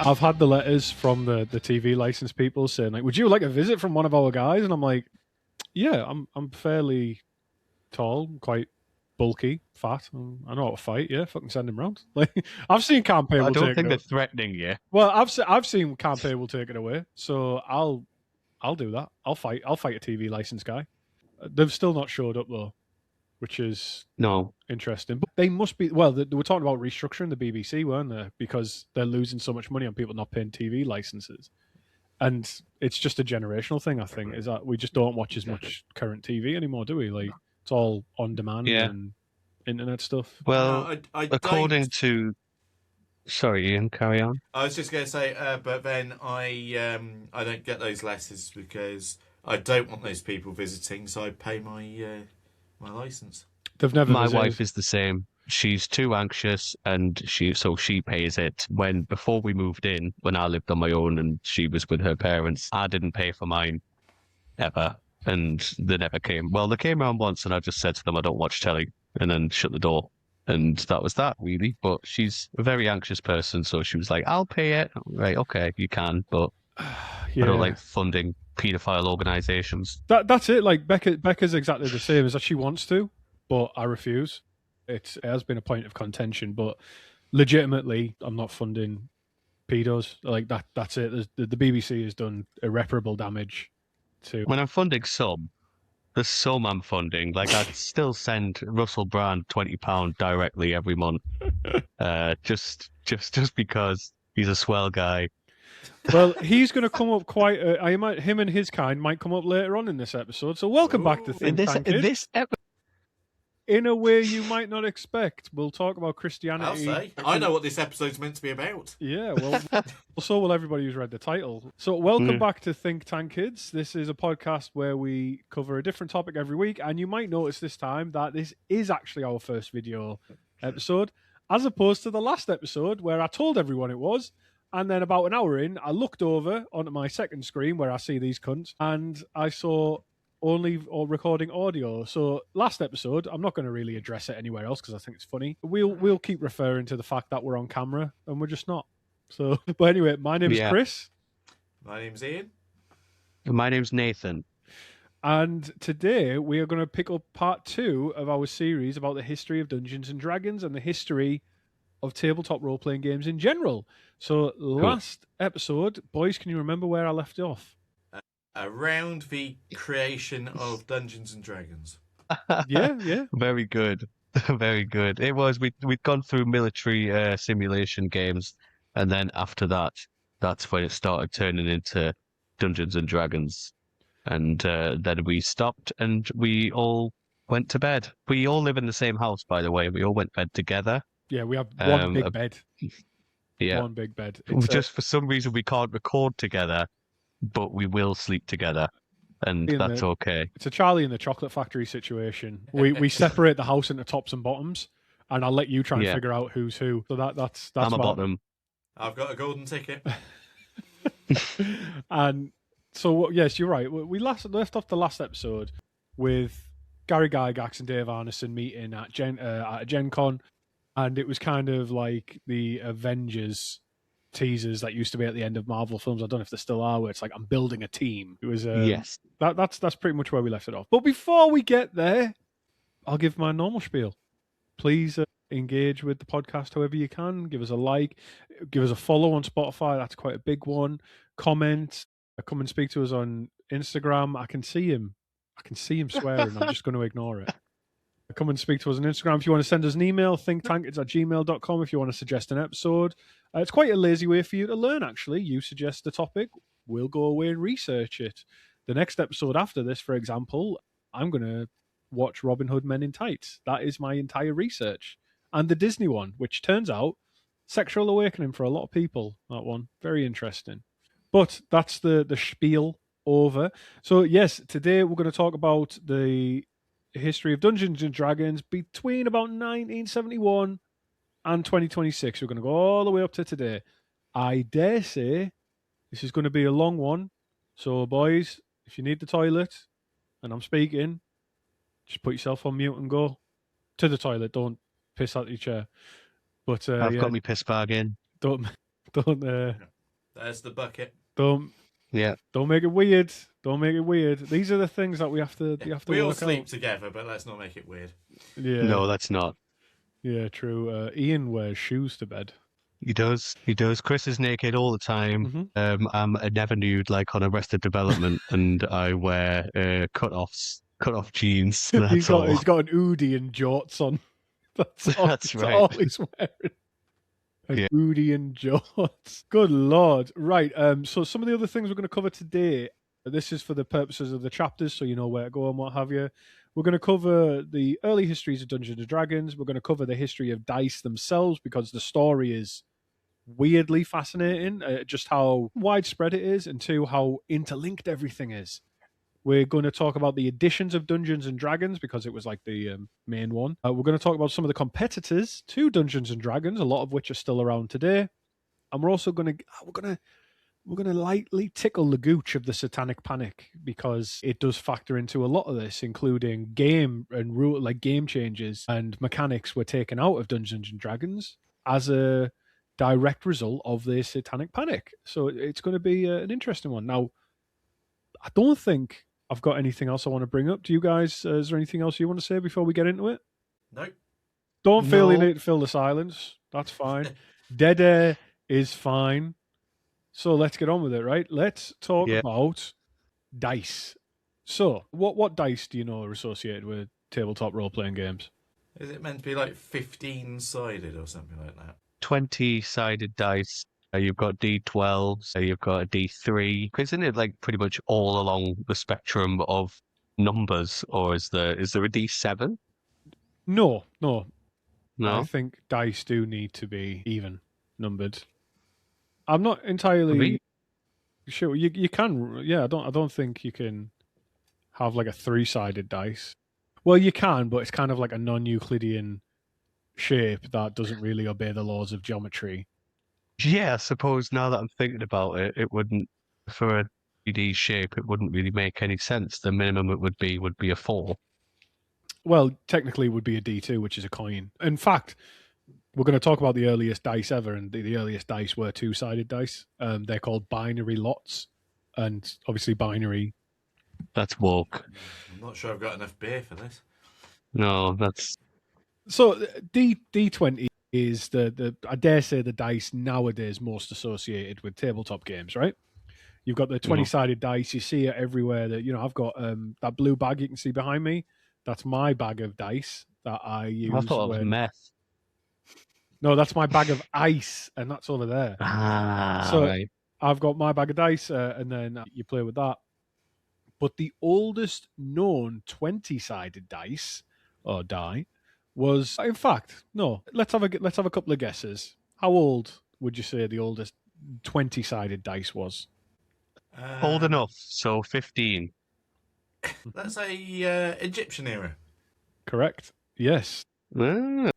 I've had the letters from the TV license people saying like, "Would you like a visit from one of our guys?" And I'm like, "Yeah, I'm fairly tall, quite bulky, fat. I know how to fight. Yeah, fucking send him round." Like I've seen campaign. I don't think they're threatening you. Well, I've seen campaign will take it away, so I'll do that. I'll fight a TV license guy. They've still not showed up though, which is interesting. But they must be. Well, they were talking about restructuring the BBC, weren't they? Because they're losing so much money on people not paying TV licenses, and it's just a generational thing. I think is that we just don't watch as much current TV anymore, do we? Like it's all on demand and internet stuff. Well, according to. Sorry, Ian, carry on. I was just going to say, but then I don't get those letters because I don't want those people visiting, so I pay my my license. They've never. My wife is the same. She's too anxious, and she pays it. Before we moved in, when I lived on my own and she was with her parents, I didn't pay for mine ever, and they never came. Well, they came around once, and I just said to them, "I don't watch telly," and then shut the door. And that was that, really. But she's a very anxious person, so she was like, "I'll pay it." Right, okay, you can, but I don't like funding paedophile organisations. That's it. Like Becca's exactly the same. Is that she wants to, but I refuse. It has been a point of contention, but legitimately, I'm not funding pedos. Like that. That's it. The BBC has done irreparable damage to. When I'm funding some. The sum I'm funding, like I'd still send Russell Brand £20 directly every month, just because he's a swell guy. Well, he's going to come up quite. Him and his kind might come up later on in this episode. So welcome back to Think Tank Kids. In this episode. In a way you might not expect, we'll talk about Christianity. I'll say. I know what this episode's meant to be about. Yeah, well, so will everybody who's read the title. So welcome back to Think Tank Kids. This is a podcast where we cover a different topic every week, and you might notice this time that this is actually our first video episode, as opposed to the last episode where I told everyone it was, and then about an hour in, I looked over onto my second screen where I see these cunts, and I saw only recording audio. So last episode, I'm not going to really address it anywhere else because I think it's funny. We'll keep referring to the fact that we're on camera and we're just not. So, but anyway, my name is Chris. My name's Ian. And my name's Nathan. And today we are going to pick up part 2 of our series about the history of Dungeons and Dragons and the history of tabletop role-playing games in general. So last episode, boys, can you remember where I left off? Around the creation of Dungeons and Dragons. Yeah. Very good. Very good. It was, we'd gone through military simulation games, and then after that, that's when it started turning into Dungeons and Dragons. And then we stopped and we all went to bed. We all live in the same house, by the way. We all went to bed together. Yeah, we have one big bed. Yeah. One big bed. Just for some reason, we can't record together, but we will sleep together, and that's okay. It's a Charlie and the Chocolate Factory situation. We separate the house into tops and bottoms, and I'll let you try and figure out who's who. So that's I'm a bottom. I've got a golden ticket. And so yes, you're right. We left off the last episode with Gary Gygax and Dave Arneson meeting at Gen Con, and it was kind of like the Avengers teasers that used to be at the end of Marvel films. I don't know if they still are, where it's like, I'm building a team. It was yes. That's pretty much where we left it off. But before we get there, I'll give my normal spiel. Please engage with the podcast however you can. Give us a like, give us a follow on Spotify. That's quite a big one. Comment, come and speak to us on Instagram. I can see him swearing. I'm just going to ignore it. Come and speak to us on Instagram. If you want to send us an email, thinktankids@gmail.com. If you want to suggest an episode, it's quite a lazy way for you to learn, actually. You suggest a topic, we'll go away and research it. The next episode after this, for example, I'm going to watch Robin Hood Men in Tights. That is my entire research. And the Disney one, which turns out, sexual awakening for a lot of people, that one. Very interesting. But that's the spiel over. So, yes, today we're going to talk about the history of Dungeons and Dragons between about 1971 and 2026. We're going to go all the way up to today. I dare say this is going to be a long one. So, boys, if you need the toilet and I'm speaking, just put yourself on mute and go to the toilet. Don't piss out your chair. But I've got my piss bag in. Don't There's the bucket. Don't make it weird. Don't make it weird. These are the things that we have to We all work sleep out. together, but let's not make it weird. Yeah. No, that's not. Yeah, true. Ian wears shoes to bed. He does. He does. Chris is naked all the time. Mhm. I'm a never nude, like on Arrested Development, and I wear cut off jeans. That's He's all. got an Udi and jorts on. That's all, That's right. all he's wearing. An Udi and jorts. Good lord. Right. So some of the other things we're going to cover today. This is for the purposes of the chapters, so you know where to go and what have you. We're going to cover the early histories of Dungeons and Dragons. We're going to cover the history of dice themselves because the story is weirdly fascinating. Just how widespread it is, and two, how interlinked everything is. We're going to talk about the editions of Dungeons and Dragons because it was like the main one. We're going to talk about some of the competitors to Dungeons and Dragons, a lot of which are still around today. And we're also going to we're going to lightly tickle the gooch of the satanic panic because it does factor into a lot of this, including game and rule, like game changes and mechanics were taken out of Dungeons and Dragons as a direct result of the satanic panic. So it's going to be an interesting one. Now, I don't think I've got anything else I want to bring up. Do you guys? Is there anything else you want to say before we get into it? Nope. Don't feel you No. need to fill the silence. That's fine. Dead air is fine. So let's get on with it, right? Let's talk about dice. So, what dice do you know are associated with tabletop role-playing games? Is it meant to be like 15-sided or something like that? 20-sided dice. You've got D12, you've got a D3. Isn't it like pretty much all along the spectrum of numbers, or is there a D7? No. No. I think dice do need to be even numbered. I'm not entirely sure. You can, yeah. I don't think you can have like a 3-sided dice. Well, you can, but it's kind of like a non-Euclidean shape that doesn't really obey the laws of geometry. Yeah, I suppose now that I'm thinking about it, it wouldn't, for a 3D shape, it wouldn't really make any sense. The minimum it would be a 4. Well, technically, it would be a D2, which is a coin. In fact, we're going to talk about the earliest dice ever, and the earliest dice were 2-sided dice. They're called binary lots, and obviously binary. That's woke. I'm not sure I've got enough beer for this. No, that's... So D20 is the I dare say the dice nowadays most associated with tabletop games, right? You've got the 20-sided dice. You see it everywhere. That I've got that blue bag you can see behind me. That's my bag of dice that I use. I thought it was meth. No, that's my bag of ice, and that's over there. So right. I've got my bag of dice, and then you play with that. But the oldest known 20-sided dice or die was, in fact, no. Let's have a couple of guesses. How old would you say the oldest 20-sided dice was? Old enough, so 15. Let's say Egyptian era. Correct. Yes. Ah.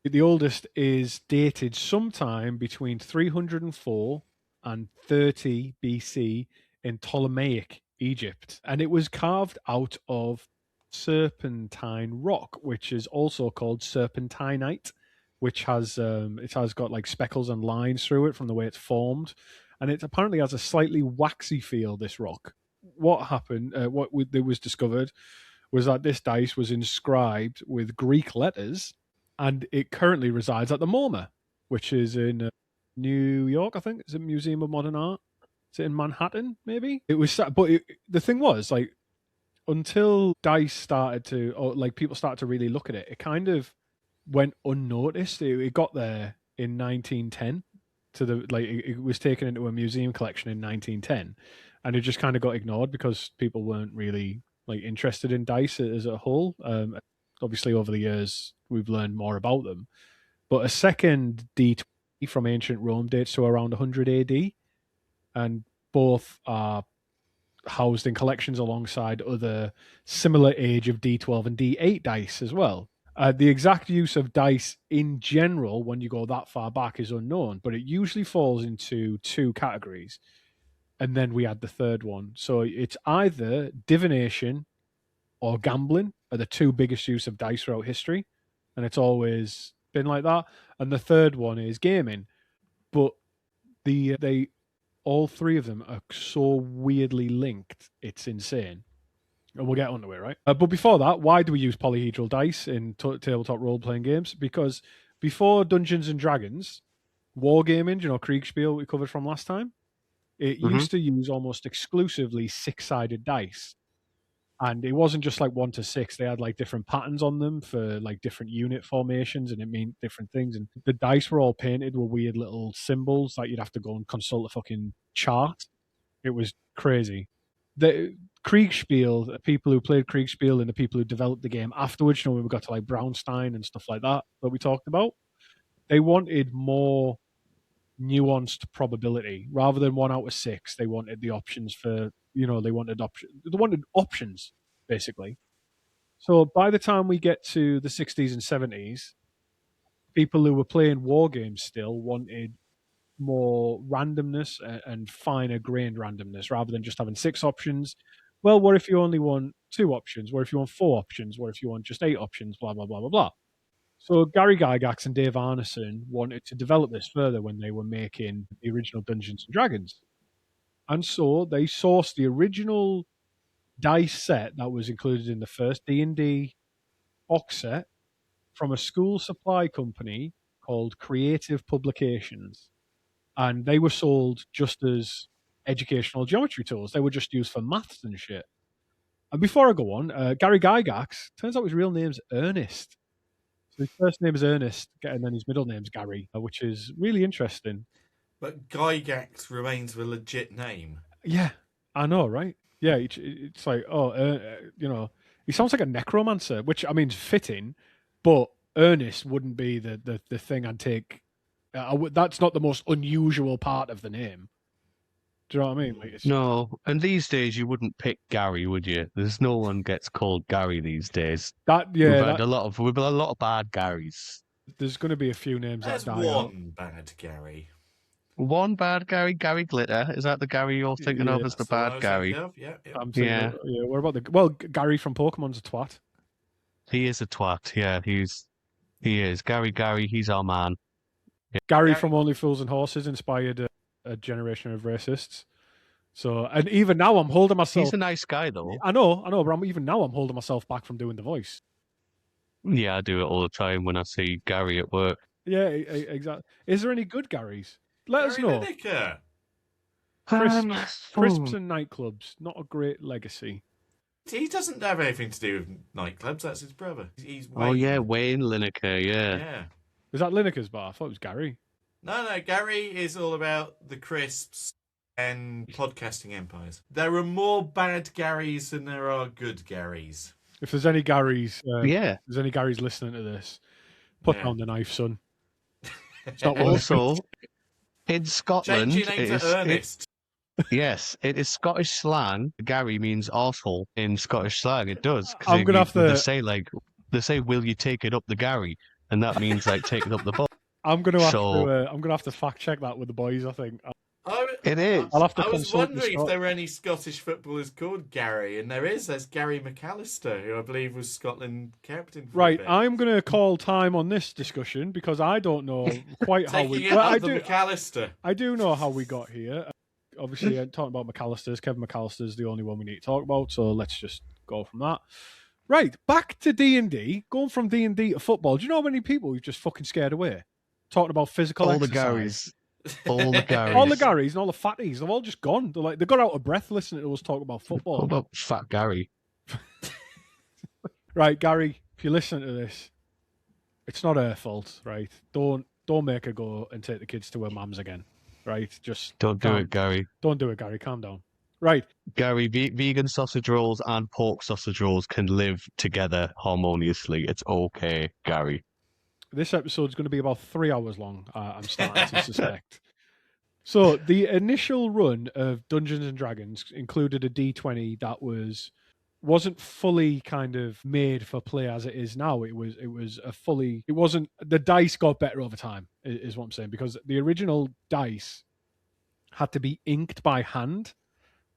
The oldest is dated sometime between 304 and 30 BC in Ptolemaic Egypt, and it was carved out of serpentine rock, which is also called serpentinite, which has got like speckles and lines through it from the way it's formed, and it apparently has a slightly waxy feel. This rock. What happened? What was discovered was that this dice was inscribed with Greek letters, and it currently resides at the MoMA, which is in New York, I think. It's a Museum of Modern Art. Is it in Manhattan, maybe? It was, but the thing was, like, until dice started to, or like people started to really look at it, it kind of went unnoticed. It got there in 1910 it was taken into a museum collection in 1910, and it just kind of got ignored because people weren't really like interested in dice as a whole. Obviously, over the years, we've learned more about them. But a second D20 from ancient Rome dates to around 100 AD, and both are housed in collections alongside other similar age of D12 and D8 dice as well. The exact use of dice in general, when you go that far back, is unknown, but it usually falls into 2 categories. And then we add the third one. So it's either divination or gambling are the 2 biggest use of dice throughout history. And it's always been like that. And the third one is gaming. But they all three of them are so weirdly linked, it's insane. And we'll get onto it, right? But before that, why do we use polyhedral dice in tabletop role-playing games? Because before Dungeons and Dragons, wargaming, Kriegspiel we covered from last time, it used to use almost exclusively 6-sided dice. And it wasn't just like 1 to 6. They had like different patterns on them for like different unit formations, and it meant different things. And the dice were all painted with weird little symbols that you'd have to go and consult a fucking chart. It was crazy. The Kriegspiel, the people who played Kriegspiel and the people who developed the game afterwards, when we got to like Braunstein and stuff like that we talked about, they wanted more nuanced probability rather than 1 out of 6. They wanted the options for, they wanted options basically. So by the time we get to the 60s and 70s, people who were playing war games still wanted more randomness and finer grained randomness rather than just having 6 options. Well, what if you only want 2 options? What if you want 4 options? What if you want just 8 options? Blah, blah, blah, blah, blah. So Gary Gygax and Dave Arneson wanted to develop this further when they were making the original Dungeons and Dragons. And so they sourced the original dice set that was included in the first D&D box set from a school supply company called Creative Publications. And they were sold just as educational geometry tools. They were just used for maths and shit. And before I go on, Gary Gygax, turns out his real name's Ernest. So his first name is Ernest, and then his middle name's Gary, which is really interesting. But Gygax remains a legit name. Yeah, I know, right? Yeah, it's like, he sounds like a necromancer, which, I mean, is fitting, but Ernest wouldn't be the thing I'd take. That's not the most unusual part of the name. Do you know what I mean? Like, no, and these days you wouldn't pick Gary, would you? There's no one gets called Gary these days. We've had a lot of bad Garys. There's going to be a few names There's that die out. One bad Gary. One bad Gary, Gary Glitter. Is that the Gary you're thinking of as the bad Gary? Yeah. What about Gary from Pokemon's a twat. He is a twat. Yeah, he is. Gary, he's our man. Yeah. Gary from Only Fools and Horses inspired a generation of racists. So, and even now I'm holding myself. He's a nice guy, though. I know, but even now I'm holding myself back from doing the voice. Yeah, I do it all the time when I see Gary at work. Yeah, exactly. Is there any good Garys? Let us know. Crisps and nightclubs, not a great legacy. He doesn't have anything to do with nightclubs. That's his brother. He's Wayne. Oh yeah, Wayne Lineker. Yeah. Was that Lineker's bar? I thought it was Gary. No, Gary is all about the crisps and podcasting empires. There are more bad Garys than there are good Garys. If there's any Garys, if there's any Garys listening to this, put down the knife, son. It's not also in Scotland. Change your name to Ernest. Yes, it is Scottish slang. Gary means arsehole in Scottish slang. It does. I'm gonna have to. They say, "Will you take it up the Gary?" And that means like take it up the butt. I'm gonna have to fact check that with the boys. I think it is. I'll have to. I was wondering if there were any Scottish footballers called Gary, and there's Gary McAllister, who I believe was Scotland captain. For a bit. I'm gonna call time on this discussion because I don't know quite how we. McAllister. I do know how we got here. Obviously, talking about McAllister's, Kevin McAllister's the only one we need to talk about, so let's just go from that. Right, back to D&D. Going from D&D to football. Do you know how many people we've just fucking scared away? Talking about physical exercise. All the Garys. All the Garys and all the fatties. They've all just gone. They got out of breath listening to us talk about football. What about Fat Gary? Right, Gary, if you listen to this, it's not her fault, right? Don't make her go and take the kids to her mum's again. Right, just don't do it, Gary. Don't do it, Gary. Calm down. Right, Gary. Vegan sausage rolls and pork sausage rolls can live together harmoniously. It's okay, Gary. This episode is going to be about 3 hours long. I'm starting to suspect. So the initial run of Dungeons and Dragons included a D20 that wasn't fully kind of made for play as it is now. It wasn't, the dice got better over time, is what I'm saying, because the original dice had to be inked by hand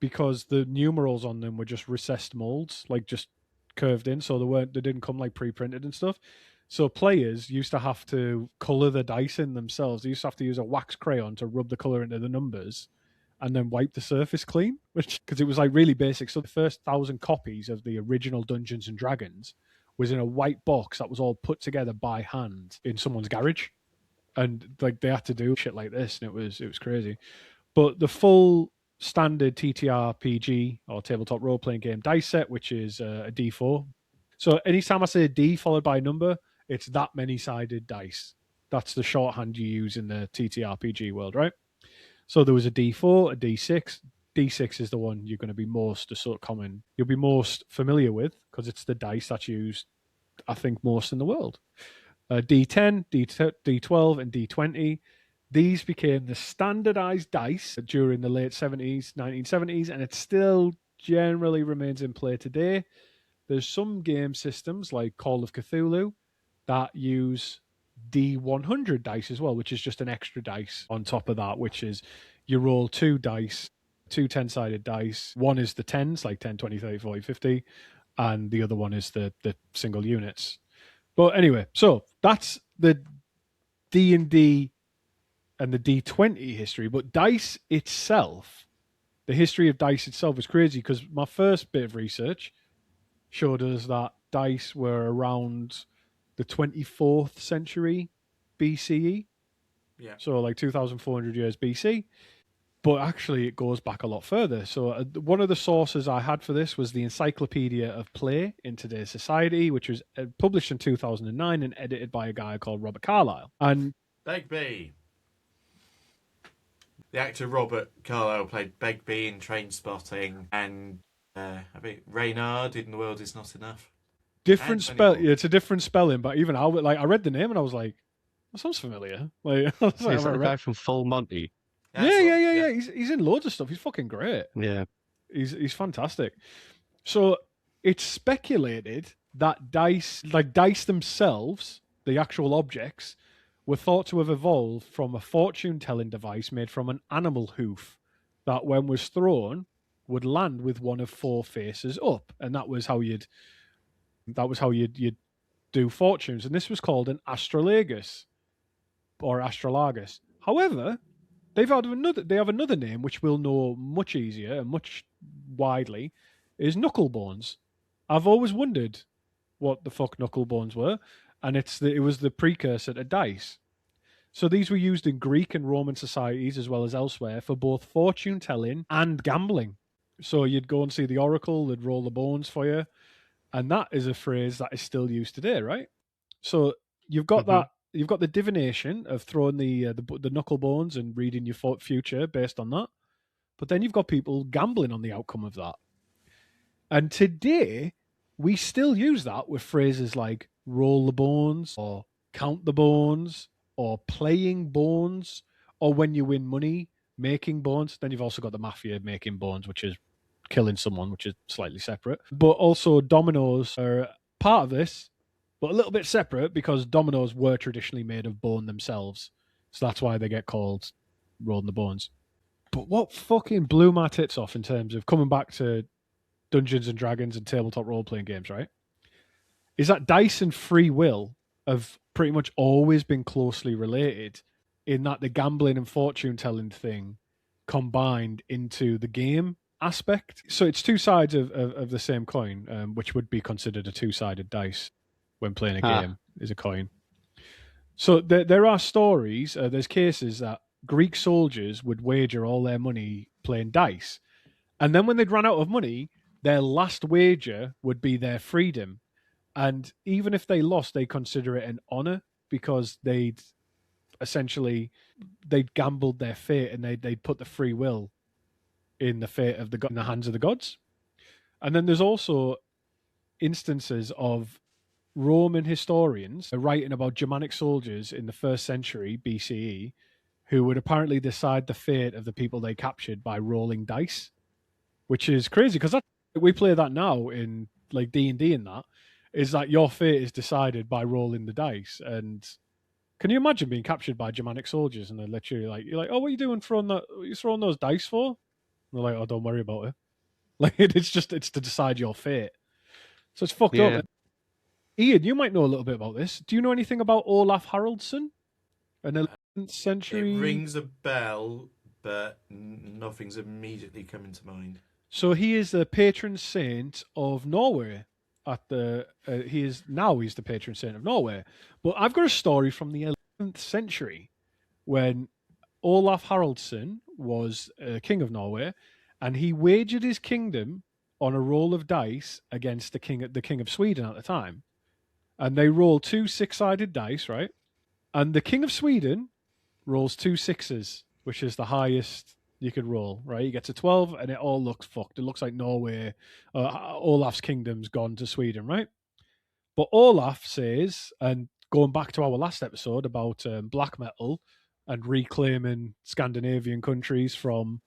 because the numerals on them were just recessed molds, like just curved in, so they didn't come like pre-printed and stuff. So players used to have to color the dice in themselves. They used to have to use a wax crayon to rub the color into the numbers and then wipe the surface clean, because it was like really basic. So the first 1,000 copies of the original Dungeons and Dragons was in a white box that was all put together by hand in someone's garage, and like they had to do shit like this, and it was crazy. But the full standard TTRPG or tabletop role playing game dice set, which is a D4. So anytime I say a D followed by a number, it's that many sided dice. That's the shorthand you use in the TTRPG world, right? So there was a D4, a D6. D6 is the one you're going to be most you'll be most familiar with, because it's the dice that's used, I think, most in the world. D10, D12, and D20. These became the standardized dice during the late 70s, 1970s, and it still generally remains in play today. There's some game systems like Call of Cthulhu that use D100 dice as well, which is just an extra dice on top of that, which is you roll 2 dice, 2 10-sided dice. One is the 10s, like 10, 20, 30, 40, 50, and the other one is the single units. But anyway, so that's the D&D and the D20 history. But dice itself, the history of dice itself is crazy, because my first bit of research showed us that dice were around the 24th century BCE. Yeah. So like 2,400 years BC. But actually it goes back a lot further. So one of the sources I had for this was the Encyclopedia of Play in Today's Society, which was published in 2009 and edited by a guy called Robert Carlyle. And Begbie. The actor Robert Carlyle played Begbie in Trainspotting, and I think Reynard in The World Is Not Enough. Different spell. Yeah, it's a different spelling, but even I read the name and I was like, that sounds familiar. Like, Is that the guy from Full Monty? Yeah. He's in loads of stuff. He's fucking great. Yeah. He's fantastic. So it's speculated that dice themselves, the actual objects, were thought to have evolved from a fortune-telling device made from an animal hoof that, when was thrown, would land with one of 4 faces up, and that was how you'd do fortunes. And this was called an astrolagus or astrolagus. However, they have another name which we'll know much easier and much widely, is knucklebones. I've always wondered what the fuck knucklebones were, and it was the precursor to dice. So these were used in Greek and Roman societies as well as elsewhere for both fortune telling and gambling. So you'd go and see the oracle, they'd roll the bones for you, and that is a phrase that is still used today, right? So you've got that. You've got the divination of throwing the knuckle bones and reading your future based on that. But then you've got people gambling on the outcome of that. And today, we still use that with phrases like roll the bones, or count the bones, or playing bones, or when you win money, making bones. Then you've also got the mafia making bones, which is killing someone, which is slightly separate. But also dominoes are part of this, but a little bit separate, because dominoes were traditionally made of bone themselves. So that's why they get called rolling the bones. But what fucking blew my tits off in terms of coming back to Dungeons and Dragons and tabletop role-playing games, right, is that dice and free will have pretty much always been closely related, in that the gambling and fortune-telling thing combined into the game aspect. So it's two sides of the same coin, which would be considered a two-sided dice when playing a game, is a coin. So there are stories, there's cases that Greek soldiers would wager all their money playing dice. And then when they'd run out of money, their last wager would be their freedom. And even if they lost, they consider it an honor, because they'd gambled their fate, and they'd put the free will in the fate of in the hands of the gods. And then there's also instances of Roman historians writing about Germanic soldiers in the 1st century BCE who would apparently decide the fate of the people they captured by rolling dice, which is crazy, because we play that now in like D&D, and that is that your fate is decided by rolling the dice. And can you imagine being captured by Germanic soldiers and they're literally you're like, oh, what are you doing what are you throwing those dice for? And they're like, oh, don't worry about it. Like, it's to decide your fate. So it's fucked up. Ian, you might know a little bit about this. Do you know anything about Olaf Haraldsson? An 11th century... It rings a bell, but nothing's immediately coming to mind. So he is the patron saint of Norway. He's the patron saint of Norway. But I've got a story from the 11th century when Olaf Haraldsson was king of Norway, and he wagered his kingdom on a roll of dice against the king of Sweden at the time. And they roll 2 6-sided dice, right? And the king of Sweden rolls 2 6s, which is the highest you could roll, right? He gets a 12, and it all looks fucked. It looks like Norway, Olaf's kingdom's gone to Sweden, right? But Olaf says, and going back to our last episode about black metal and reclaiming Scandinavian countries from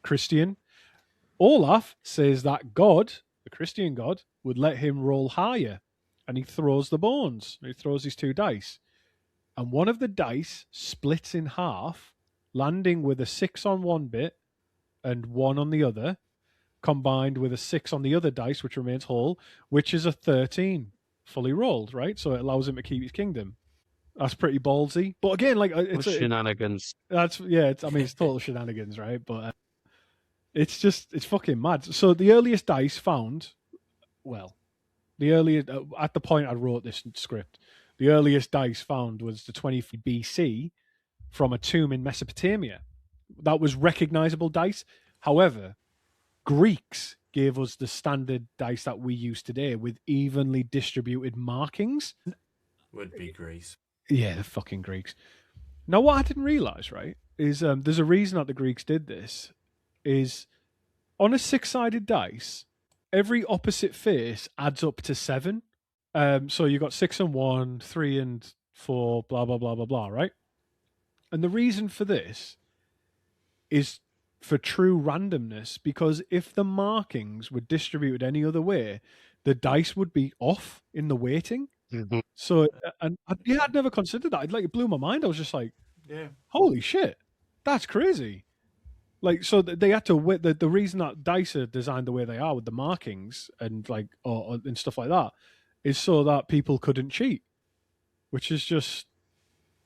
Christian, Olaf says that God, the Christian God, would let him roll higher, and he throws the bones. He throws his 2 dice, and one of the dice splits in half, landing with a 6 on one bit and 1 on the other, combined with a 6 on the other dice, which remains whole, which is a 13 fully rolled, right? So it allows him to keep his kingdom. That's pretty ballsy. But again, like it's shenanigans. It's total shenanigans, right? But it's fucking mad. So the earliest dice found, at the point I wrote this script, the earliest dice found was the 20 BC from a tomb in Mesopotamia. That was recognizable dice. However, Greeks gave us the standard dice that we use today with evenly distributed markings. Would be Greece. Yeah, the fucking Greeks. Now, what I didn't realize, right, is there's a reason that the Greeks did this. Is on a 6-sided dice, every opposite face adds up to 7. So you got 6 and 1, 3 and 4, blah blah blah blah blah, right? And the reason for this is for true randomness, because if the markings were distributed any other way, the dice would be off in the weighting. Mm-hmm. So, I'd never considered that. It blew my mind. I was just like, yeah, holy shit, that's crazy. Like, so they had to the reason that dice are designed the way they are with the markings and and stuff like that is so that people couldn't cheat, which is just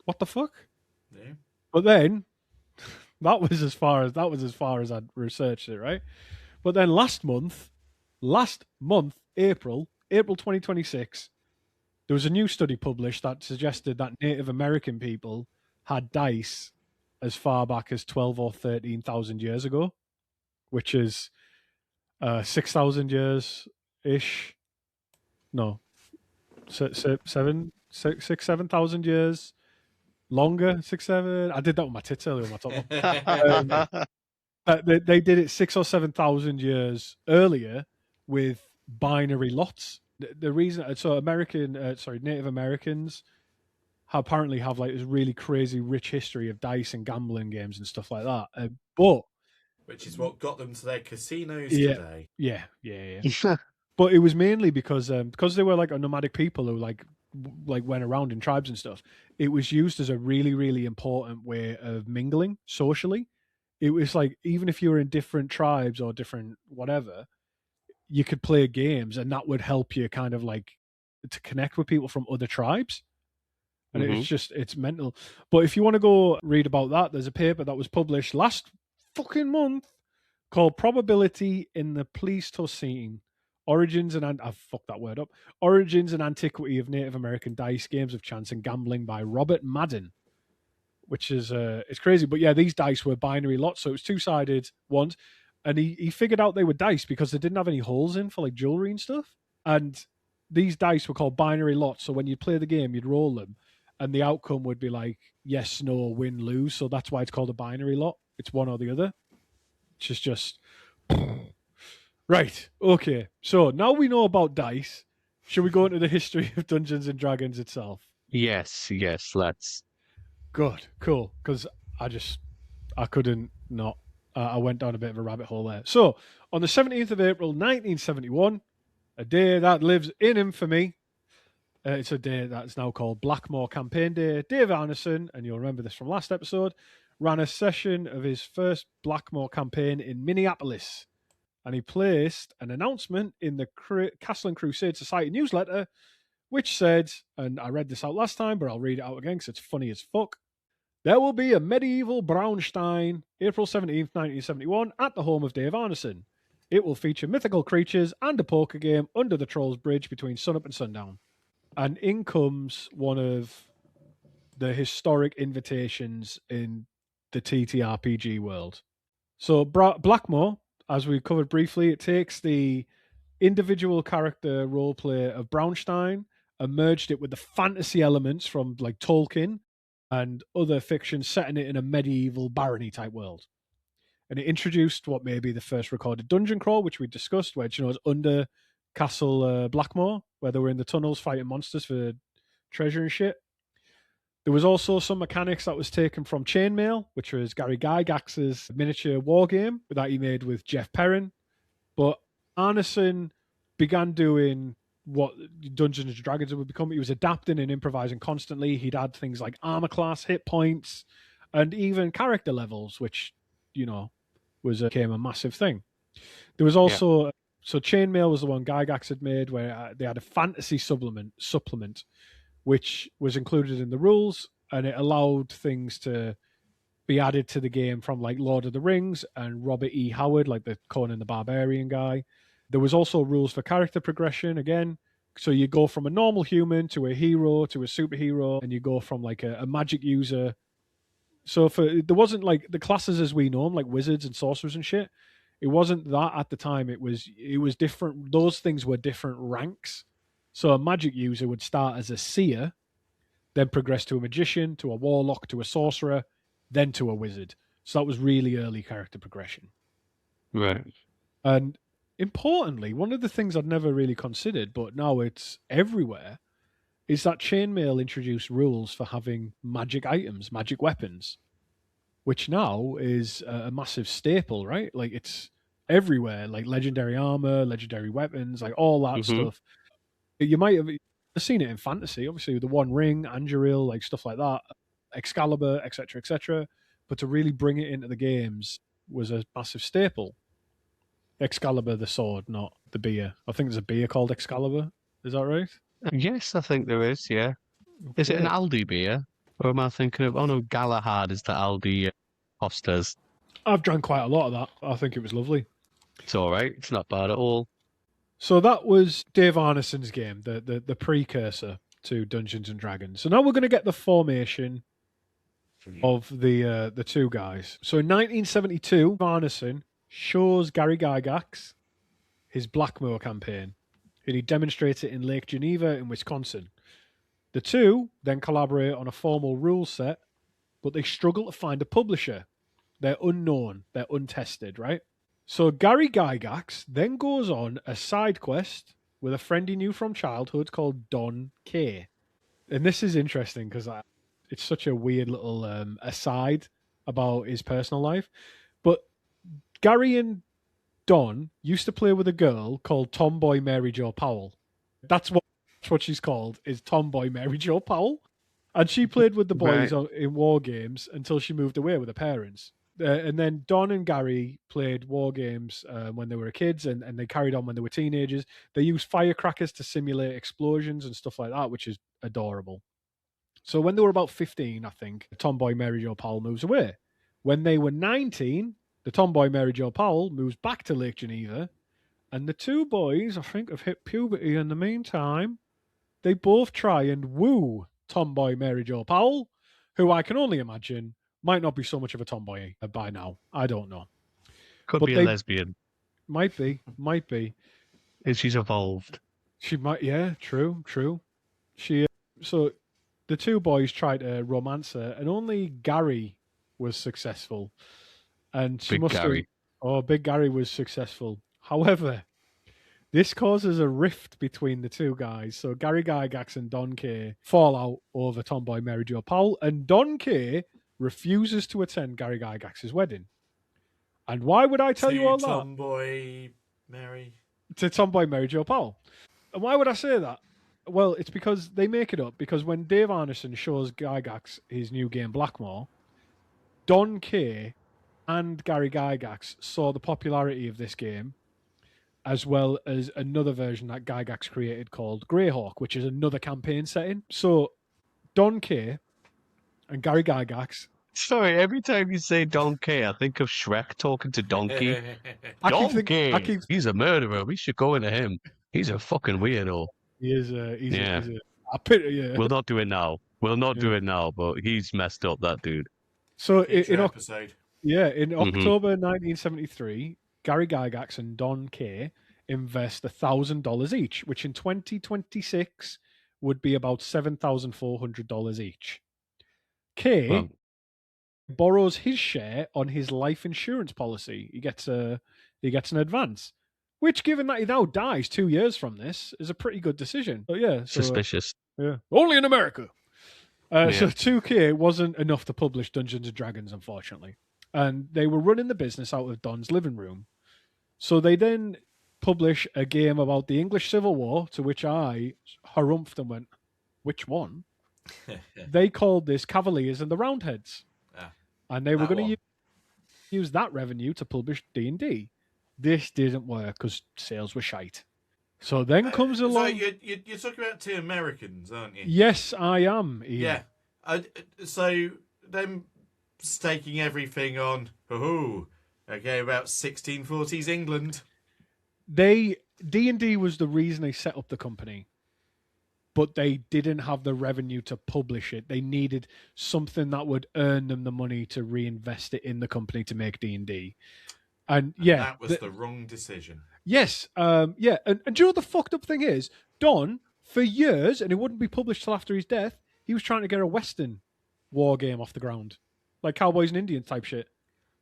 what the fuck. Yeah. But then that was as far as I'd researched it, right? But then last month, April 2026, there was a new study published that suggested that Native American people had dice as far back as 12 or 13,000 years ago, which is 6,000 years ish. No, 7,000 years longer. 6, 7. I did that with my tits earlier on my top. They did it 6,000 or 7,000 years earlier with binary lots. The reason, Native Americans apparently have like this really crazy rich history of dice and gambling games and stuff like that. But which is what got them to their casinos today. Yeah. Yeah. But it was mainly because they were like a nomadic people who like went around in tribes and stuff. It was used as a really, really important way of mingling socially. It was like, even if you were in different tribes or different whatever, you could play games, and that would help you kind of like to connect with people from other tribes. And it's mental. But if you want to go read about that, there's a paper that was published last fucking month called Probability in the Pleistocene. Origins and Antiquity of Native American Dice, Games of Chance and Gambling by Robert Madden, which is it's crazy. But yeah, these dice were binary lots, so it was 2-sided ones. And he figured out they were dice because they didn't have any holes in for like jewelry and stuff. And these dice were called binary lots. So when you'd play the game, you'd roll them, and the outcome would be like yes, no, win, lose. So that's why it's called a binary lot. It's one or the other. Which is just right. Okay. So now we know about dice. Should we go into the history of Dungeons and Dragons itself? Yes, let's. Good, cool. Because I couldn't not. I went down a bit of a rabbit hole there. So, on the 17th of April, 1971, a day that lives in infamy, it's a day that's now called Blackmore Campaign Day. Dave Arneson, and you'll remember this from last episode, ran a session of his first Blackmore campaign in Minneapolis. And he placed an announcement in the Castle and Crusade Society newsletter, which said, and I read this out last time, but I'll read it out again because it's funny as fuck. There will be a medieval Braunstein, April 17th, 1971, at the home of Dave Arneson. It will feature mythical creatures and a poker game under the Trolls Bridge between sunup and sundown. And in comes one of the historic invitations in the TTRPG world. So Blackmore, as we covered briefly, it takes the individual character roleplay of Braunstein and merged it with the fantasy elements from like Tolkien and other fiction, setting it in a medieval barony type world. And it introduced what may be the first recorded dungeon crawl, which we discussed, which is under Castle Blackmore, where they were in the tunnels fighting monsters for treasure and shit. There was also some mechanics that was taken from Chainmail, which was Gary Gygax's miniature war game that he made with Jeff Perrin. But Arneson began doing what Dungeons and Dragons would become. He was adapting and improvising constantly. He'd add things like armor class, hit points, and even character levels, which, became a massive thing. There was also so Chainmail was the one Gygax had made, where they had a fantasy supplement, which was included in the rules, and it allowed things to be added to the game from like Lord of the Rings and Robert E. Howard, like the Conan the Barbarian guy. There was also rules for character progression again. So you go from a normal human to a hero to a superhero, and you go from like a magic user. So there wasn't like the classes as we know them, like wizards and sorcerers and shit. It wasn't that at the time. It was different. Those things were different ranks. So a magic user would start as a seer, then progress to a magician, to a warlock, to a sorcerer, then to a wizard. So that was really early character progression. Right. And importantly, one of the things I'd never really considered, but now it's everywhere, is that Chainmail introduced rules for having magic items, magic weapons, which now is a massive staple, right? Like it's everywhere, like legendary armor, legendary weapons, like all that stuff. You might have seen it in fantasy, obviously, with the One Ring, Anduril, like stuff like that, Excalibur, etc., etc. But to really bring it into the games was a massive staple. Excalibur, the sword, not the beer. I think there's a beer called Excalibur. Is that right? Yes, I think there is, yeah. Is it an Aldi beer? Or am I thinking of... Oh, no, Galahad is the Aldi Hofstad's. I've drank quite a lot of that. I think it was lovely. It's all right. It's not bad at all. So that was Dave Arneson's game, the precursor to Dungeons and Dragons. So now we're going to get the formation of the two guys. So in 1972, Arneson shows Gary Gygax his Blackmore campaign, and he demonstrates it in Lake Geneva in Wisconsin. The two then collaborate on a formal rule set, but they struggle to find a publisher. They're unknown, they're untested, right? So Gary Gygax then goes on a side quest with a friend he knew from childhood called Don K. And this is interesting because it's such a weird little aside about his personal life. But Gary and Don used to play with a girl called Tomboy Mary Jo Powell. That's what she's called, is Tomboy Mary Jo Powell. And she played with the boys in war games until she moved away with her parents. And then Don and Gary played war games when they were kids, and they carried on when they were teenagers. They used firecrackers to simulate explosions and stuff like that, which is adorable. So when they were about 15, I think, Tomboy Mary Jo Powell moves away. When they were 19, the Tomboy Mary Jo Powell moves back to Lake Geneva, and the two boys, I think, have hit puberty in the meantime. They both try and woo Tomboy Mary Jo Powell, who I can only imagine might not be so much of a tomboy by now. I don't know. Could be a lesbian. Might be. If she's evolved. She might, yeah, true. So the two boys tried to romance her, and only Gary was successful. And she Big Gary was successful. However, this causes a rift between the two guys. So Gary Gygax and Don K fall out over Tomboy Mary Jo Powell, and Don K refuses to attend Gary Gygax's wedding. And why would I tell you all that? Tomboy Mary. To Tomboy Mary Jo Powell. And why would I say that? Well, it's because they make it up. Because when Dave Arneson shows Gygax his new game Blackmore, Don K and Gary Gygax saw the popularity of this game, as well as another version that Gygax created called Greyhawk, which is another campaign setting. So Don K and Gary Gygax Sorry, every time you say Donkey, I think of Shrek talking to Donkey. Donkey! He's a murderer. We should go into him. He's a fucking weirdo. He's Yeah. a pity, yeah. We'll not do it now. We'll not do Yeah. it now, but he's messed up, that dude. So Future episode. in October 1973, Gary Gygax and Don Kay invest $1,000 each, which in 2026 would be about $7,400 each. Kay Well, borrows his share on his life insurance policy. He gets an advance, which, given that he now dies 2 years from this, is a pretty good decision. But yeah, so, suspicious. yeah, only in America. Yeah. So 2K wasn't enough to publish Dungeons and Dragons, unfortunately, and they were running the business out of Don's living room. So they then publish a game about the English Civil War, to which I harumphed and went, "Which one?" They called this Cavaliers and the Roundheads. And they were going to use that revenue to publish D&D. This didn't work because sales were shite. So then comes along... So you're talking about two Americans, aren't you? Yes, I am, Ian. Yeah. So them staking everything on, about 1640s England. D&D was the reason they set up the company. But they didn't have the revenue to publish it. They needed something that would earn them the money to reinvest it in the company to make D&D. And that was the wrong decision. Yes, And do you know what the fucked up thing is? Don, for years, and it wouldn't be published till after his death, he was trying to get a Western war game off the ground. Like Cowboys and Indians type shit.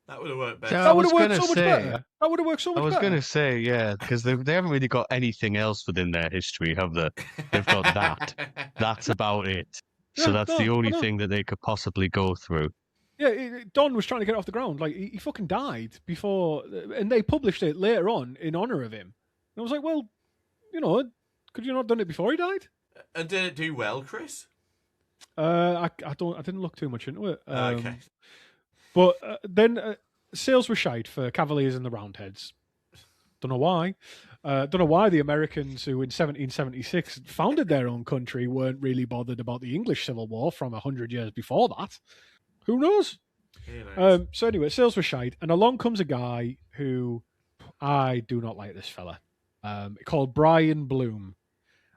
That would have worked better. That would have worked so much better. That would have worked so much better. I was going to say, yeah, because they haven't really got anything else within their history, have they? They've got that. That's about it. So that's the only thing that they could possibly go through. Yeah, Don was trying to get it off the ground. Like, he fucking died before, and they published it later on in honor of him. And I was like, well, could you not have done it before he died? And did it do well, Chris? I didn't look too much into it. Okay. But then sales were shite for Cavaliers and the Roundheads. Don't know why. Don't know why the Americans who in 1776 founded their own country weren't really bothered about the English Civil War from 100 years before that. Who knows? So anyway, sales were shite. And along comes a guy who I do not like this fella. Called Brian Bloom.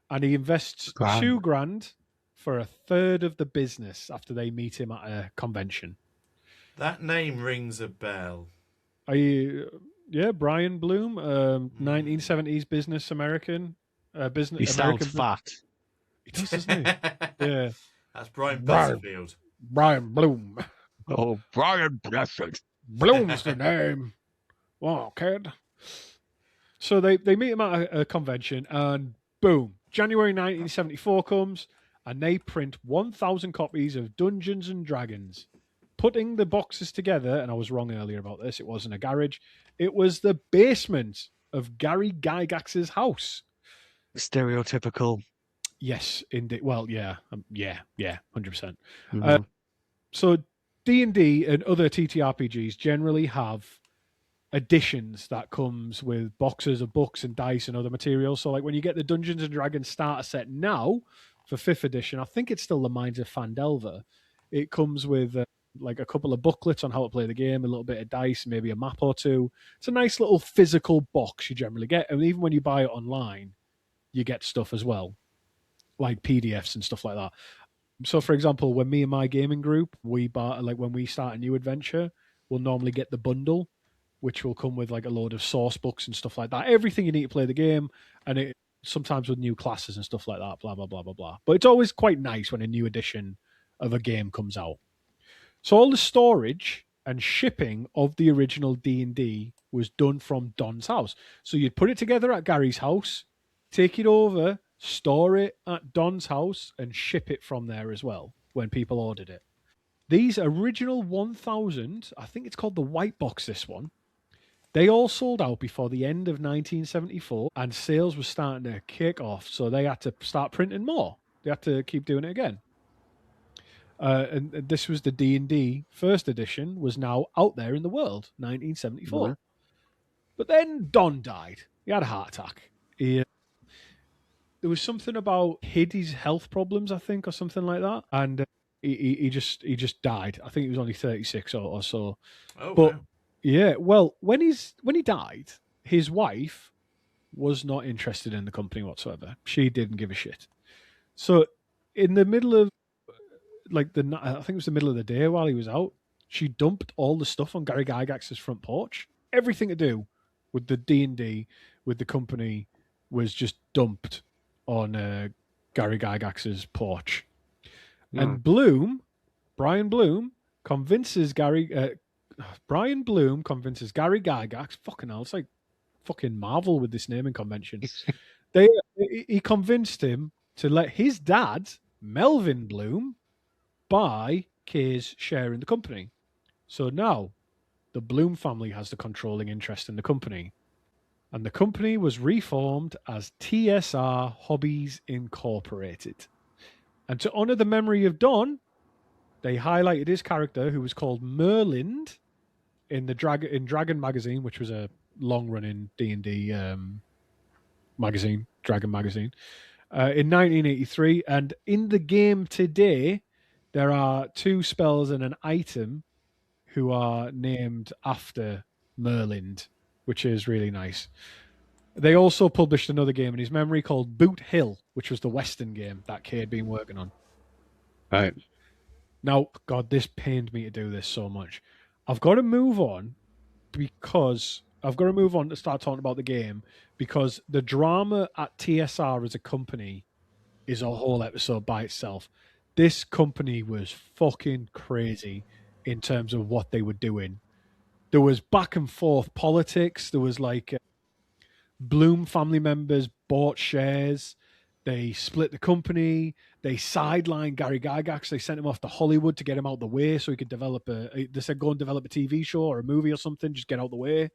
And he invests $2,000 for a third of the business after they meet him at a convention. That name rings a bell. Brian Bloom, 1970s business American. He sounds fat. He does, doesn't he? Yeah. That's Brian Butterfield. Brian Bloom. Oh, Brian Blessed. Bloom's the name. Wow, kid. So they meet him at a convention, and boom, January 1974 comes, and they print 1,000 copies of Dungeons and Dragons. Putting the boxes together, and I was wrong earlier about this, it wasn't a garage. It was the basement of Gary Gygax's house. Stereotypical. Yes, indeed. Well, yeah, 100%. Mm-hmm. So D&D and other TTRPGs generally have editions that comes with boxes of books and dice and other materials. So like when you get the Dungeons and Dragons starter set now for 5th edition, I think it's still the Minds of Fandelver. It comes with like a couple of booklets on how to play the game, a little bit of dice, maybe a map or two. It's a nice little physical box you generally get. And even when you buy it online, you get stuff as well, like PDFs and stuff like that. So, for example, when me and my gaming group, when we start a new adventure, we'll normally get the bundle, which will come with like a load of source books and stuff like that. Everything you need to play the game, and it sometimes with new classes and stuff like that, blah, blah, blah, blah, blah. But it's always quite nice when a new edition of a game comes out. So all the storage and shipping of the original D&D was done from Don's house. So you'd put it together at Gary's house, take it over, store it at Don's house, and ship it from there as well when people ordered it. These original 1,000, I think it's called the White Box, this one, they all sold out before the end of 1974, and sales were starting to kick off, so they had to start printing more. They had to keep doing it again. And this was the D&D first edition, was now out there in the world, 1974. Mm-hmm. But then Don died. He had a heart attack. There was something about his health problems, I think, or something like that. And He just died. I think he was only 36 or so. Oh, But wow. yeah, well, when he died, his wife was not interested in the company whatsoever. She didn't give a shit. So in the middle of I think it was the middle of the day while he was out, she dumped all the stuff on Gary Gygax's front porch. Everything to do with the D&D with the company was just dumped on Gary Gygax's porch. And Brian Bloom convinces Gary Gygax. Fucking hell, it's like fucking Marvel with this naming convention. He convinced him to let his dad, Melvin Bloom, buy Kay's share in the company. So now the Bloom family has the controlling interest in the company. And the company was reformed as TSR Hobbies Incorporated. And to honor the memory of Don, they highlighted his character, who was called Merlind, in Dragon magazine, which was a long-running D&D magazine, Dragon magazine, in 1983. And in the game today, there are 2 spells and an item who are named after Merlind, which is really nice. They also published another game in his memory called Boot Hill, which was the Western game that Kay had been working on. Right. Now, God, this pained me to do this so much. I've got to move on to start talking about the game, because the drama at TSR as a company is a whole episode by itself. This company was fucking crazy in terms of what they were doing. There was back and forth politics. There was Bloom family members bought shares. They split the company. They sidelined Gary Gygax. They sent him off to Hollywood to get him out the way so he could they said, go and develop a TV show or a movie or something. Just get out the way.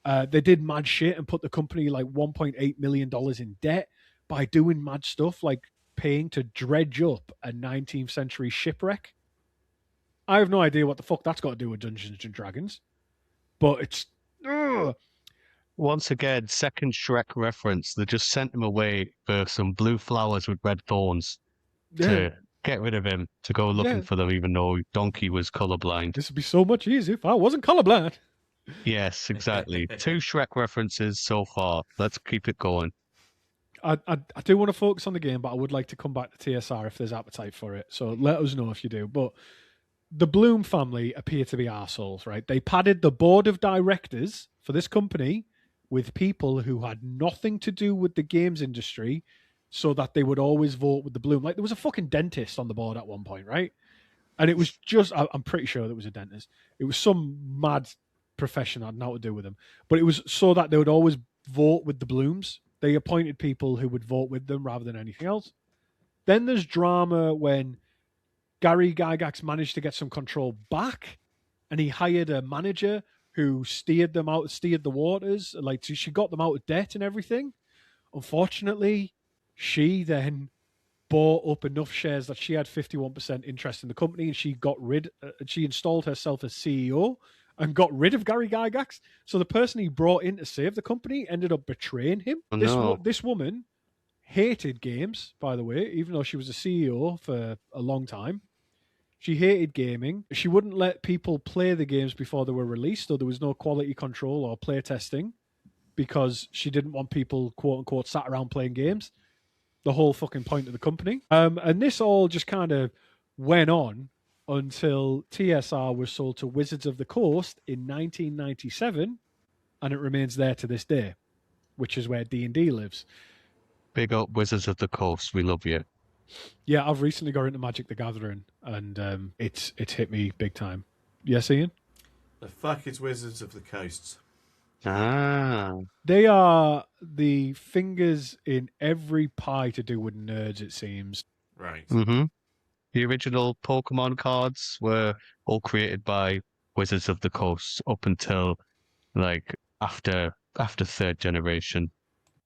They did mad shit and put the company like $1.8 million in debt by doing mad stuff like paying to dredge up a 19th century shipwreck. I have no idea what the fuck that's got to do with Dungeons and Dragons, but it's... Ugh. Once again, second Shrek reference. They just sent him away for some blue flowers with red thorns to get rid of him, to go looking for them, even though Donkey was colorblind. This would be so much easier if I wasn't colorblind. Yes, exactly. 2 Shrek references so far. Let's keep it going. I do want to focus on the game, but I would like to come back to TSR if there's appetite for it. So let us know if you do. But the Bloom family appear to be arseholes, right? They padded the board of directors for this company with people who had nothing to do with the games industry, so that they would always vote with the Bloom. Like, there was a fucking dentist on the board at one point, right? And it was just, I'm pretty sure there was a dentist. It was some mad profession that had nothing to do with them. But it was so that they would always vote with the Blooms. They appointed people who would vote with them rather than anything else. Then there's drama when Gary Gygax managed to get some control back, and he hired a manager who steered the waters. Like, she got them out of debt and everything. Unfortunately, she then bought up enough shares that she had 51% interest in the company, and she installed herself as CEO and got rid of Gary Gygax. So the person he brought in to save the company ended up betraying him. Oh, no. This woman hated games, by the way, even though she was a CEO for a long time. She hated gaming. She wouldn't let people play the games before they were released, so there was no quality control or play testing, because she didn't want people, quote unquote, sat around playing games. The whole fucking point of the company. And this all just kind of went on until TSR was sold to Wizards of the Coast in 1997, and it remains there to this day, which is where D&D lives. Big up Wizards of the Coast. We love you. Yeah, I've recently got into Magic the Gathering, and it's hit me big time. Yes, Ian? The fuck is Wizards of the Coast? They are the fingers in every pie to do with nerds, it seems. Right. Mm-hmm. The original Pokemon cards were all created by Wizards of the Coast up until like after 3rd generation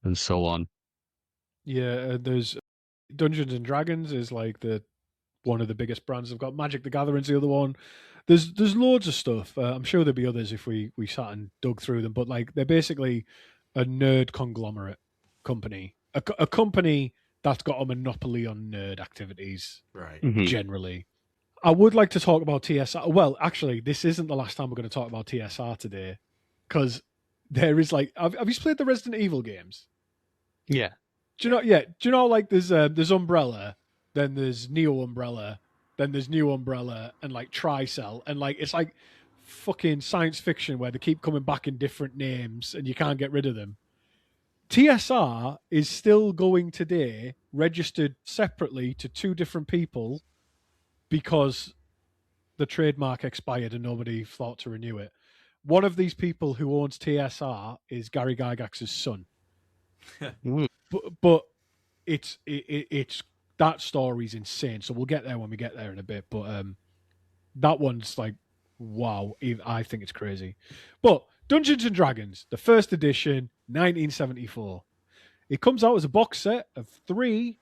and so on. Yeah, there's Dungeons and Dragons is like one of the biggest brands. They've got Magic the Gathering's the other one. There's loads of stuff. I'm sure there'll be others if we sat and dug through them. But like, they're basically a nerd conglomerate company, a company that's got a monopoly on nerd activities, Right. generally. I would like to talk about TSR. Well, actually, this isn't the last time we're going to talk about TSR today, because there is like, have you played the Resident Evil games? Yeah. Do you know? Yeah. Do you know like there's Umbrella, then there's Neo Umbrella, then there's New Umbrella, and like Tricell, and like it's like fucking science fiction where they keep coming back in different names and you can't get rid of them. TSR is still going today, registered separately to two different people because the trademark expired and nobody thought to renew it. One of these people who owns TSR is Gary Gygax's son. But it's that story's insane. So we'll get there when we get there in a bit. But that one's like, wow, I think it's crazy. But Dungeons and Dragons, the first edition, 1974. It comes out as a box set of 3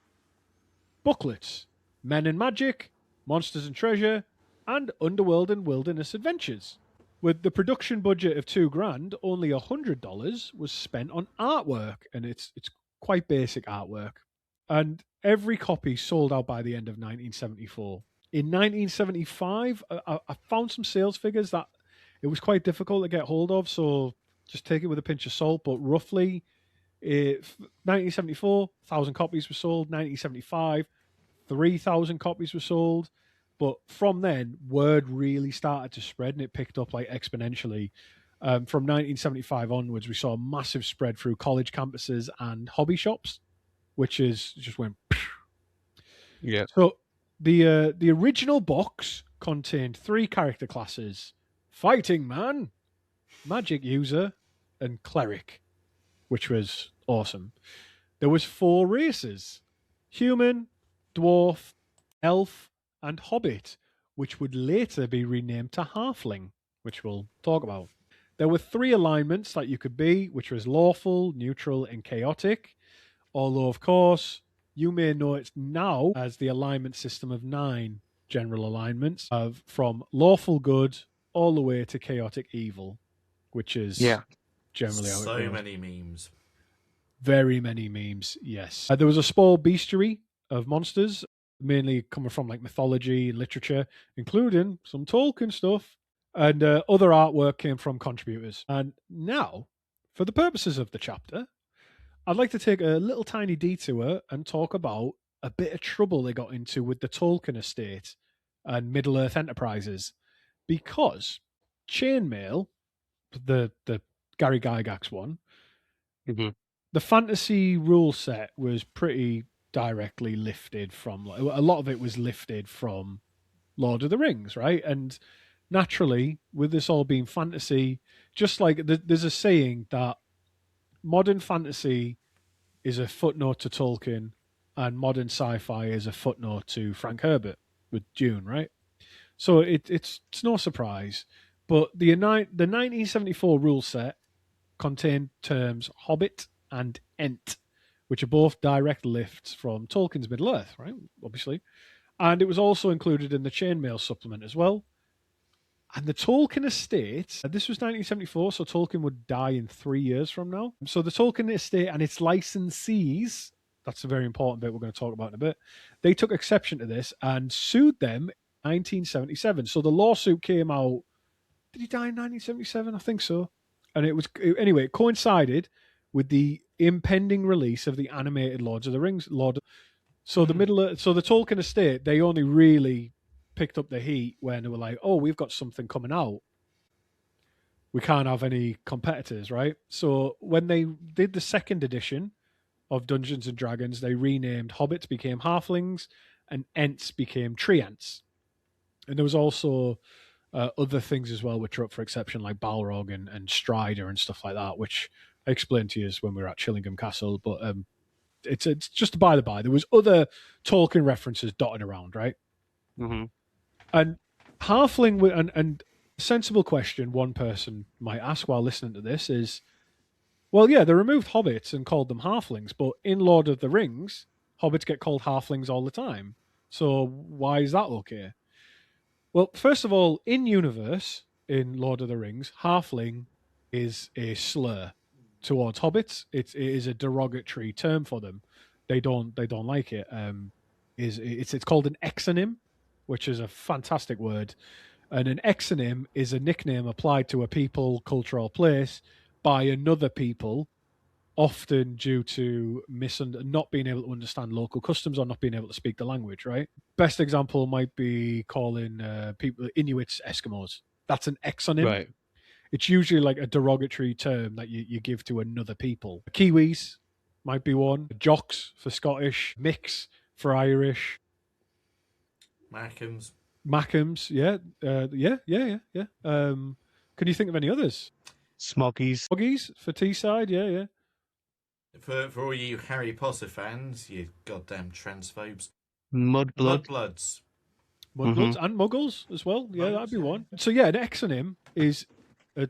booklets: Men and Magic, Monsters and Treasure, and Underworld and Wilderness Adventures. With the production budget of $2,000, only $100 was spent on artwork, and it's quite basic artwork. And every copy sold out by the end of 1974. In 1975, I found some sales figures that it was quite difficult to get hold of, so just take it with a pinch of salt. But roughly, 1974, 1,000 copies were sold. 1975, 3,000 copies were sold. But from then, word really started to spread, and it picked up like exponentially. From 1975 onwards, we saw a massive spread through college campuses and hobby shops, which is just went. Yeah. So the original box contained 3 character classes: Fighting Man, Magic User, and Cleric, which was awesome. There was 4 races: Human, Dwarf, Elf, and Hobbit, which would later be renamed to Halfling, which we'll talk about. There were 3 alignments that you could be, which was Lawful, Neutral, and Chaotic. Although, of course, you may know it now as the alignment system of 9 general alignments, from Lawful Good all the way to Chaotic Evil, which is generally how it goes. So many memes. Very many memes, yes. There was a small bestiary of monsters, mainly coming from like mythology and literature, including some Tolkien stuff, and other artwork came from contributors. And now, for the purposes of the chapter, I'd like to take a little tiny detour and talk about a bit of trouble they got into with the Tolkien estate and Middle Earth Enterprises, because Chainmail, the Gary Gygax one, the fantasy rule set was pretty directly lifted from, a lot of it was lifted from Lord of the Rings, right? And naturally, with this all being fantasy, just like there's a saying that modern fantasy is a footnote to Tolkien and modern sci-fi is a footnote to Frank Herbert with Dune, right? So it's no surprise. But the 1974 rule set contained terms Hobbit and Ent, which are both direct lifts from Tolkien's Middle Earth, right? Obviously. And it was also included in the Chainmail supplement as well. And the Tolkien estate, this was 1974, so Tolkien would die in 3 years from now. So the Tolkien estate and its licensees, that's a very important bit we're going to talk about in a bit, they took exception to this and sued them in 1977. So the lawsuit came out, did he die in 1977? I think so. And it coincided with the impending release of the animated Lords of the Rings. So the Tolkien estate, they only really picked up the heat when they were like, oh, we've got something coming out. We can't have any competitors, right? So when they did the second edition of Dungeons and Dragons, they renamed Hobbits became Halflings and Ents became Treants. And there was also other things as well which are up for exception, like Balrog and Strider and stuff like that, which I explained to you when we were at Chillingham Castle. But it's just by the by. There was other Tolkien references dotted around, right? Mm-hmm. And Halfling, and sensible question one person might ask while listening to this is, well, yeah, they removed hobbits and called them halflings, but in Lord of the Rings, hobbits get called halflings all the time. So why is that okay? Well, first of all, in universe, in Lord of the Rings, halfling is a slur towards hobbits. It is a derogatory term for them. They don't like it. It's called an exonym, which is a fantastic word. And an exonym is a nickname applied to a people, culture, or place by another people, often due to not being able to understand local customs or not being able to speak the language, right? Best example might be calling people Inuits Eskimos. That's an exonym. Right. It's usually like a derogatory term that you give to another people. Kiwis might be one. Jocks for Scottish. Mix for Irish. Markhams. Yeah. Yeah. Can you think of any others? Smoggies. Smoggies for Teesside, yeah. For all you Harry Potter fans, you goddamn transphobes. Mudblood. Mudbloods. Mudbloods and Muggles as well. Yeah, Muggles, that'd be one. So yeah, an exonym is a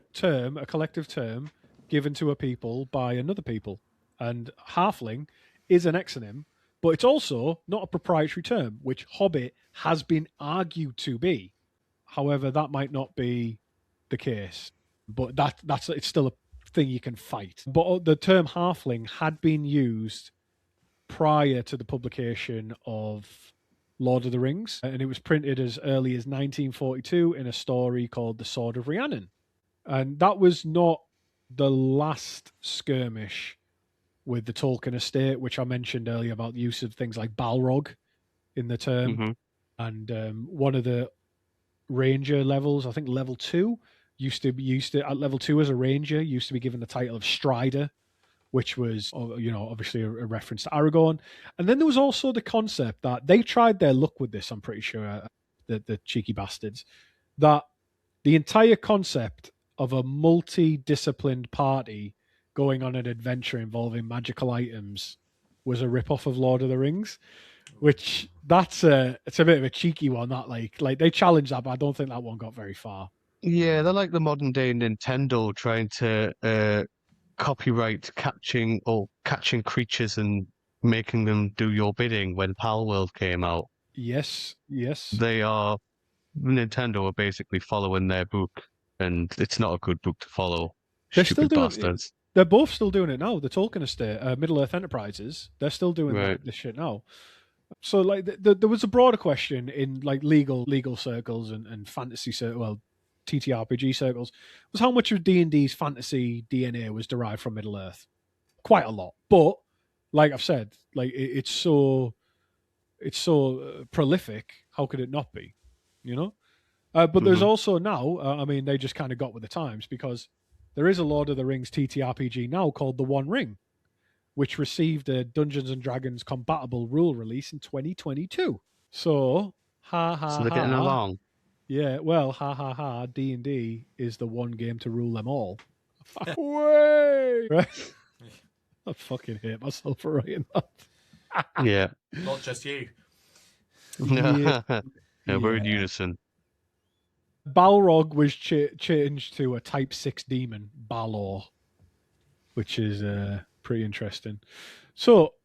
collective term given to a people by another people. And halfling is an exonym, but it's also not a proprietary term, which Hobbit has been argued to be. However, that might not be the case. But it's still a thing you can fight. But the term halfling had been used prior to the publication of Lord of the Rings, and it was printed as early as 1942 in a story called The Sword of Rhiannon. And that was not the last skirmish with the Tolkien estate, which I mentioned earlier about the use of things like Balrog in the term. And one of the ranger levels, I think level 2, used to at level 2 as a ranger, used to be given the title of Strider, which was, obviously a reference to Aragorn. And then there was also the concept that they tried their luck with this, I'm pretty sure, the cheeky bastards, that the entire concept of a multi-disciplined party going on an adventure involving magical items was a rip-off of Lord of the Rings, which it's a bit of a cheeky one. That like they challenged that, but I don't think that one got very far. Yeah, they're like the modern day Nintendo trying to copyright catching creatures and making them do your bidding when Palworld came out. Yes. Nintendo are basically following their book, and it's not a good book to follow. They're Stupid still doing bastards. They're both still doing it now. The Tolkien estate, Middle Earth Enterprises, they're still doing this shit now. So like there was a broader question in like legal circles and fantasy TTRPG circles, was how much of D&D's fantasy DNA was derived from Middle Earth. Quite a lot, but like I've said, like it's so prolific. How could it not be? But there's also now. They just kind of got with the times, because there is a Lord of the Rings TTRPG now called The One Ring, which received a Dungeons and Dragons compatible rule release in 2022. So So they're getting along. Yeah, well, D&D is the one game to rule them all. Way! Right? I fucking hate myself for writing that. Yeah. Not just you. Yeah, we're in unison. Balrog was changed to a Type 6 demon, Balor, which is pretty interesting. So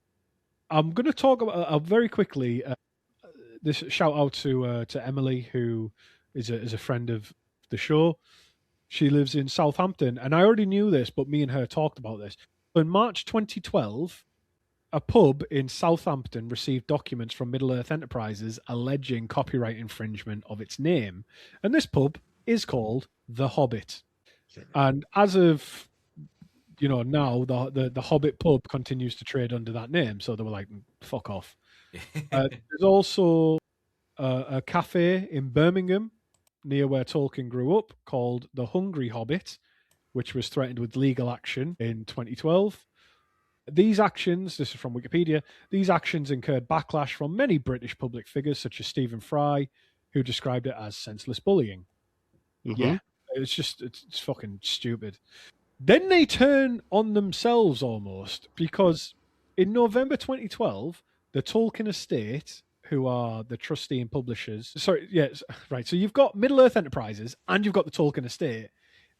I'm going to talk about very quickly. This shout out to Emily, who is a friend of the show. She lives in Southampton, and I already knew this, but me and her talked about this. In March 2012, a pub in Southampton received documents from Middle Earth Enterprises alleging copyright infringement of its name, and this pub is called The Hobbit. And as of now, the Hobbit pub continues to trade under that name, so they were like, fuck off. There's also a cafe in Birmingham near where Tolkien grew up called The Hungry Hobbit, which was threatened with legal action in 2012. These actions, this is from Wikipedia, these actions incurred backlash from many British public figures such as Stephen Fry, who described it as senseless bullying. Yeah, it's fucking stupid. Then they turn on themselves almost, because in November 2012, the Tolkien estate, who are the trustee and publishers... Sorry, yes, right. So you've got Middle Earth Enterprises and you've got the Tolkien estate.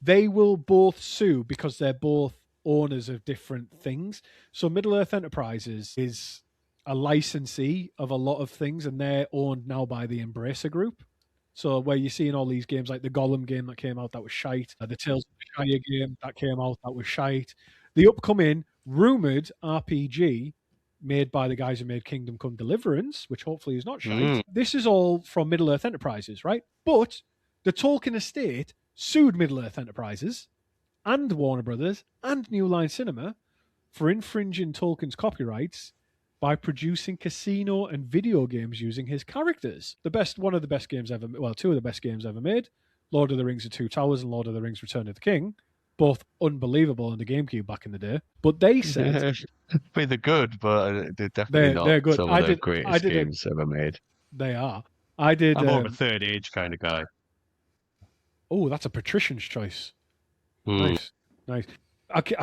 They will both sue because they're both owners of different things. So Middle Earth Enterprises is a licensee of a lot of things, and they're owned now by the Embracer Group. So where you're seeing all these games like the Gollum game that came out, that was shite. The Tales of the Shire game that came out, that was shite. The upcoming rumoured RPG made by the guys who made Kingdom Come Deliverance, which hopefully is not shite. This is all from Middle-earth Enterprises, right? But the Tolkien estate sued Middle-earth Enterprises and Warner Brothers and New Line Cinema for infringing Tolkien's copyrights by producing casino and video games using his characters. One of the best games ever, well, two of the best games ever made, Lord of the Rings: The Two Towers and Lord of the Rings: Return of the King, both unbelievable on the GameCube back in the day. But they said they're good, but they're definitely not good. some of the greatest games ever made. They are. I'm more of a third age kind of guy. Oh, that's a patrician's choice. Nice. I keep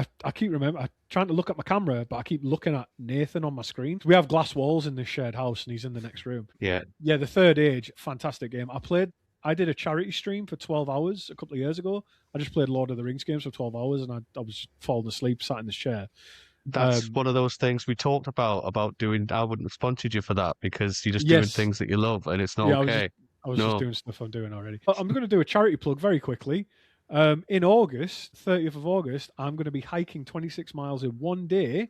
I'm trying to look at my camera, but I keep looking at Nathan on my screen. We have glass walls in this shared house, and he's in the next room. Yeah, the Third Age, fantastic game. I did a charity stream for 12 hours a couple of years ago. I just played Lord of the Rings games for 12 hours, and I was falling asleep, sat in this chair. That's one of those things we talked about doing. I wouldn't have sponsored you for that because you're just doing things that you love, and it's not okay. I was just doing stuff I'm doing already. I'm going to do a charity plug very quickly. In August, 30th of August, I'm going to be hiking 26 miles in one day,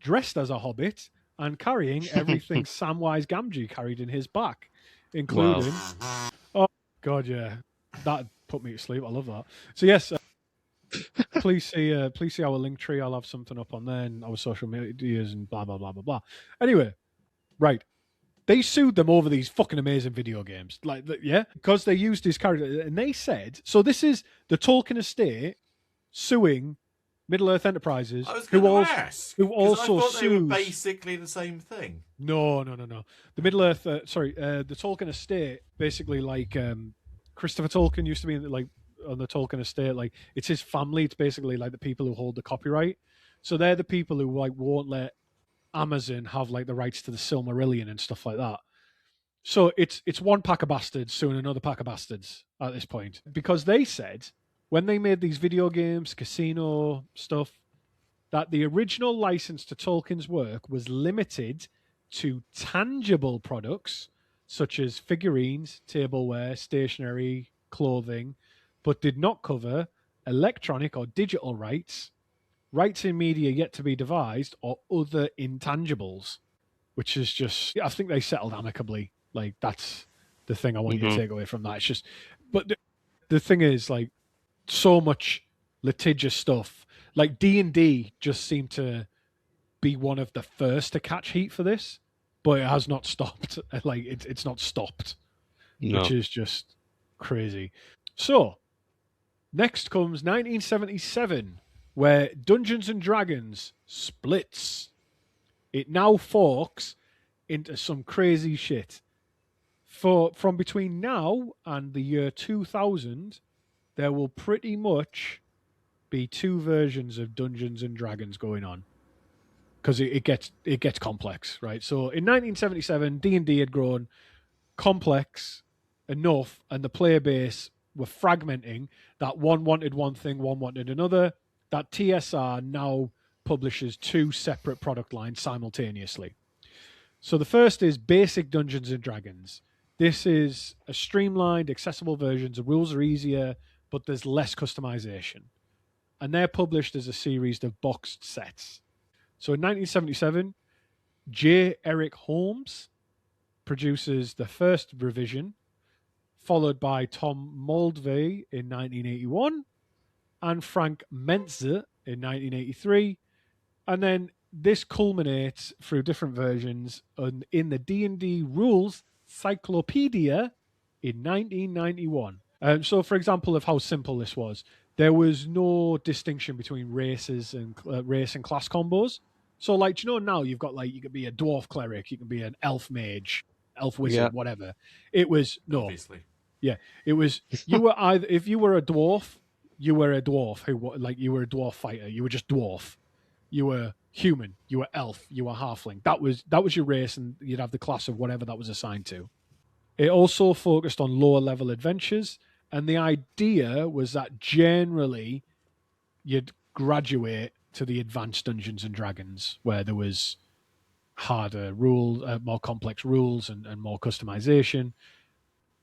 dressed as a hobbit, and carrying everything Samwise Gamgee carried in his back, including... Wow. Oh, God, yeah. That put me to sleep. I love that. So, yes, please see our link tree. I'll have something up on there and our social medias and blah, blah, blah, blah, blah. Anyway, right. They sued them over these fucking amazing video games. Because they used his character. And they said, so this is the Tolkien estate suing Middle-earth Enterprises, who also sues... they were basically the same thing. No. The Middle-earth... the Tolkien estate, basically like Christopher Tolkien used to be on the Tolkien estate. Like, it's his family. It's basically like the people who hold the copyright. So they're the people who won't let Amazon have the rights to the Silmarillion and stuff like that. So it's one pack of bastards suing another pack of bastards at this point, because they said when they made these video games, casino stuff, that the original license to Tolkien's work was limited to tangible products such as figurines, tableware, stationery, clothing, but did not cover electronic or digital rights in media yet to be devised, or other intangibles, which is just... I think they settled amicably. That's the thing I want you to take away from that. It's just... But the thing is, so much litigious stuff. D&D just seemed to be one of the first to catch heat for this, but it has not stopped. It's not stopped, which is just crazy. So, next comes 1977, where Dungeons and Dragons splits. It now forks into some crazy shit. From between now and the year 2000, there will pretty much be two versions of Dungeons and Dragons going on, because it gets complex, right? So in 1977, D&D had grown complex enough, and the player base were fragmenting, that one wanted one thing, one wanted another, that TSR now publishes two separate product lines simultaneously. So the first is Basic Dungeons and Dragons. This is a streamlined, accessible version. The rules are easier, but there's less customization. And they're published as a series of boxed sets. So in 1977, J. Eric Holmes produces the first revision, followed by Tom Moldvay in 1981, and Frank Mentzer in 1983. And then this culminates through different versions in the D&D Rules Cyclopedia in 1991. So, for example, of how simple this was, there was no distinction between races and race and class combos. So, now you've got you could be a dwarf cleric, you can be an elf mage, elf wizard, whatever. It was no, obviously, yeah. It was you were either, if you were a dwarf, you were a dwarf you were a dwarf fighter. You were just dwarf. You were human. You were elf. You were halfling. That was your race, and you'd have the class of whatever that was assigned to. It also focused on lower level adventures, and the idea was that generally you'd graduate to the advanced Dungeons and Dragons, where there was harder rules, more complex rules, and more customization.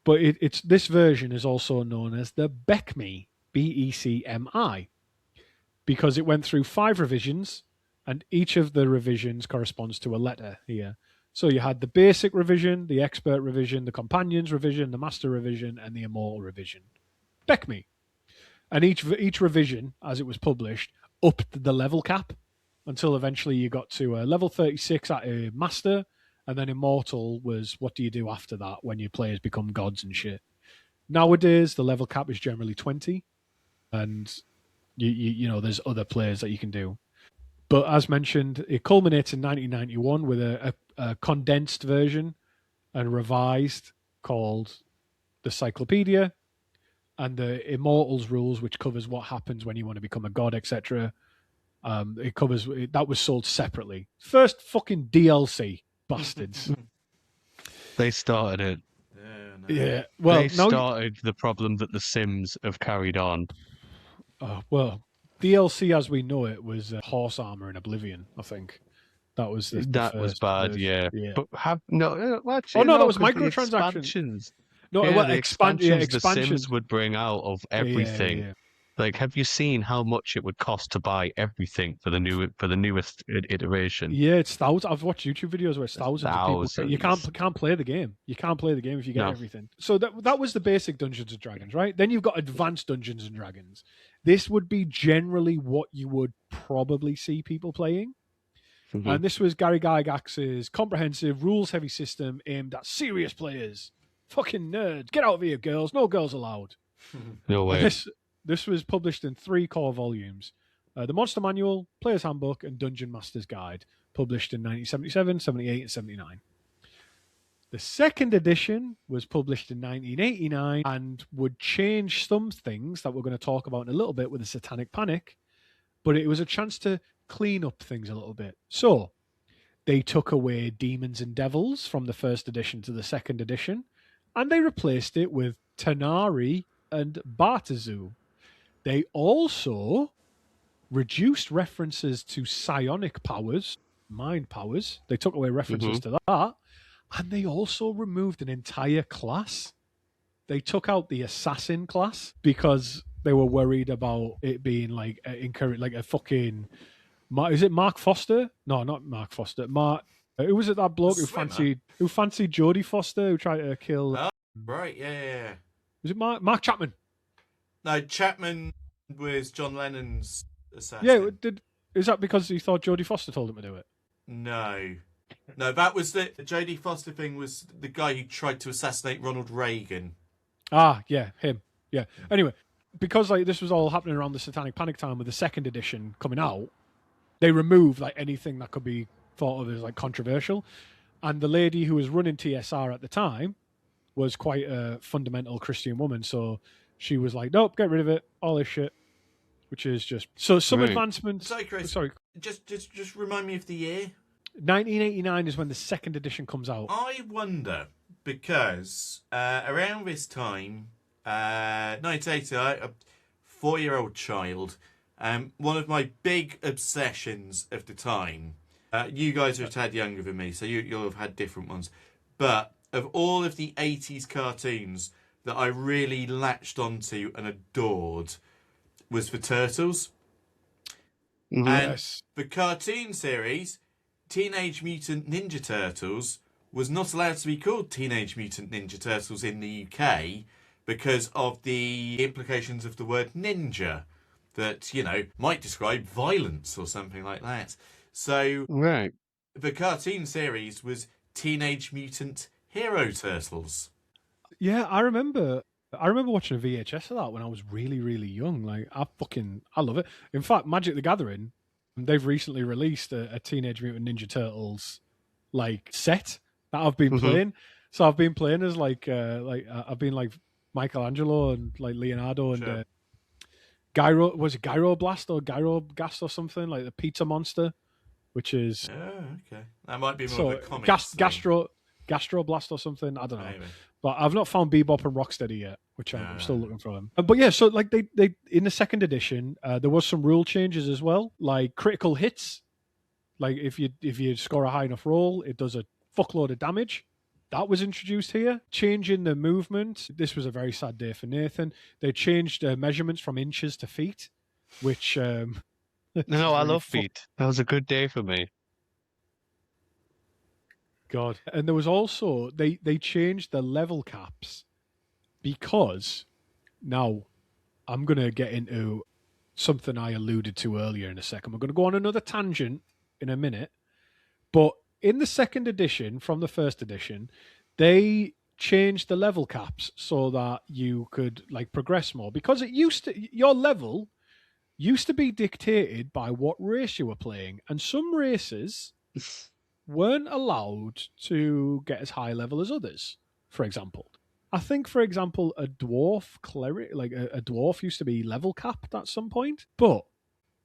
But this version is also known as the BECMI, BECMI, because it went through 5 revisions and each of the revisions corresponds to a letter here. So you had the basic revision, the expert revision, the companions revision, the master revision, and the immortal revision. Beck me. And each revision, as it was published, upped the level cap until eventually you got to level 36 at a master, and then immortal was what do you do after that when your players become gods and shit. Nowadays, the level cap is generally 20, and you know there's other players that you can do. But as mentioned, it culminates in 1991 with a condensed version and revised called the Cyclopedia, and the Immortals rules, which covers what happens when you want to become a god, etc. It covers that was sold separately. First fucking DLC, bastards. They started it. Yeah, well, they started the problem that The Sims have carried on. Well, DLC as we know it was Horse Armor and Oblivion. I think that was that was bad. Yeah, but that was microtransactions. No, the expansions the Sims would bring out of everything. Yeah. Like, have you seen how much it would cost to buy everything for the newest iteration? Yeah, it's thousands. I've watched YouTube videos where it's thousands of people. You can't play the game. You can't play the game if you get everything. So that was the basic Dungeons and Dragons, right? Then you've got advanced Dungeons and Dragons. This would be generally what you would probably see people playing. Mm-hmm. And this was Gary Gygax's comprehensive, rules-heavy system aimed at serious players. Fucking nerds. Get out of here, girls. No girls allowed. No way. This was published in 3 core volumes. The Monster Manual, Player's Handbook, and Dungeon Master's Guide, published in 1977, 78, and 79. The second edition was published in 1989 and would change some things that we're going to talk about in a little bit with the Satanic Panic, but it was a chance to clean up things a little bit. So, they took away demons and devils from the first edition to the second edition, and they replaced it with Tanari and Bartazu. They also reduced references to psionic powers, mind powers. They took away references to that. And they also removed an entire class. They took out the assassin class because they were worried about it being like a fucking... Is it Mark Foster? No, not Mark Foster. Who was it, that bloke who fancied Jodie Foster, who tried to kill... Oh, right, yeah. Was it Mark Chapman? No, Chapman was John Lennon's assassin. Yeah, is that because he thought Jodie Foster told him to do it? No, that was the Jodie Foster thing. Was the guy who tried to assassinate Ronald Reagan? Ah, yeah, him. Yeah. Anyway, because like this was all happening around the Satanic Panic time with the second edition coming out, they removed like anything that could be thought of as like controversial. And the lady who was running TSR at the time was quite a fundamental Christian woman, so she was like, "Nope, get rid of it, all this shit," which is just so some advancements. Sorry, Chris. Sorry, just remind me of the year. 1989 is when the second edition comes out. I wonder because around this time, 1980, a 4-year-old child. One of my big obsessions of the time. You guys are a tad younger than me, so you'll have had different ones. But of all of the 80s cartoons that I really latched onto and adored was the Turtles. Mm-hmm. And the cartoon series, Teenage Mutant Ninja Turtles, was not allowed to be called Teenage Mutant Ninja Turtles in the UK because of the implications of the word ninja that, might describe violence or something like that. So the cartoon series was Teenage Mutant Hero Turtles. Yeah, I remember watching a VHS of that when I was really, really young. Like, I love it. In fact, Magic the Gathering, they've recently released a Teenage Mutant Ninja Turtles like set that I've been playing. So I've been playing as I've been like Michelangelo and like Leonardo and Gyro. Was it Gyroblast or Gyrogast or something like the Pizza Monster, which is okay. That might be more of a comic. Gastroblast or something. I don't know. Maybe. But I've not found Bebop and Rocksteady yet, which I'm still looking for them. But yeah, so like they in the second edition, there was some rule changes as well, like critical hits. Like if you score a high enough roll, it does a fuckload of damage. That was introduced here. Changing the movement. This was a very sad day for Nathan. They changed measurements from inches to feet, which No, I Really love Beat. That was a good day for me. God. And there was also they changed the level caps because now I'm gonna get into something I alluded to earlier in a second. We're gonna go on another tangent in a minute. But in the second edition from the first edition, they changed the level caps so that you could like progress more because it used to your level used to be dictated by what race you were playing, and some races weren't allowed to get as high level as others. For example, I think, for example, a dwarf cleric, like a dwarf, used to be level capped at some point. But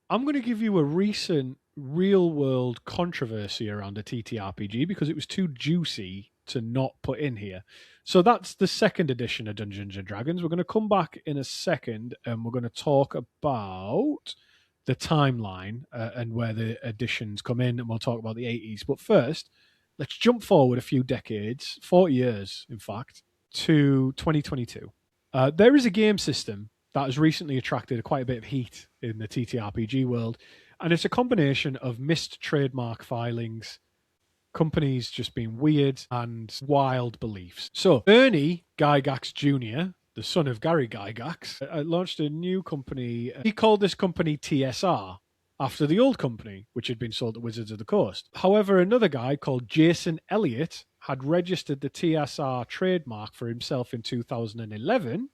I'm going to give you a recent real world controversy around a TTRPG because it was too juicy to not put in here. So that's the second edition of Dungeons and Dragons. We're going to come back in a second and we're going to talk about the timeline and where the editions come in, and we'll talk about the 80s. But first, let's jump forward a few decades, 40 years, in fact, to 2022. There is a game system that has recently attracted quite a bit of heat in the TTRPG world, and it's a combination of missed trademark filings, companies just being weird, and wild beliefs. So Ernie Gygax Jr., the son of Gary Gygax, launched a new company. He called this company TSR after the old company, which had been sold to Wizards of the Coast. However, another guy called Jason Elliott had registered the TSR trademark for himself in 2011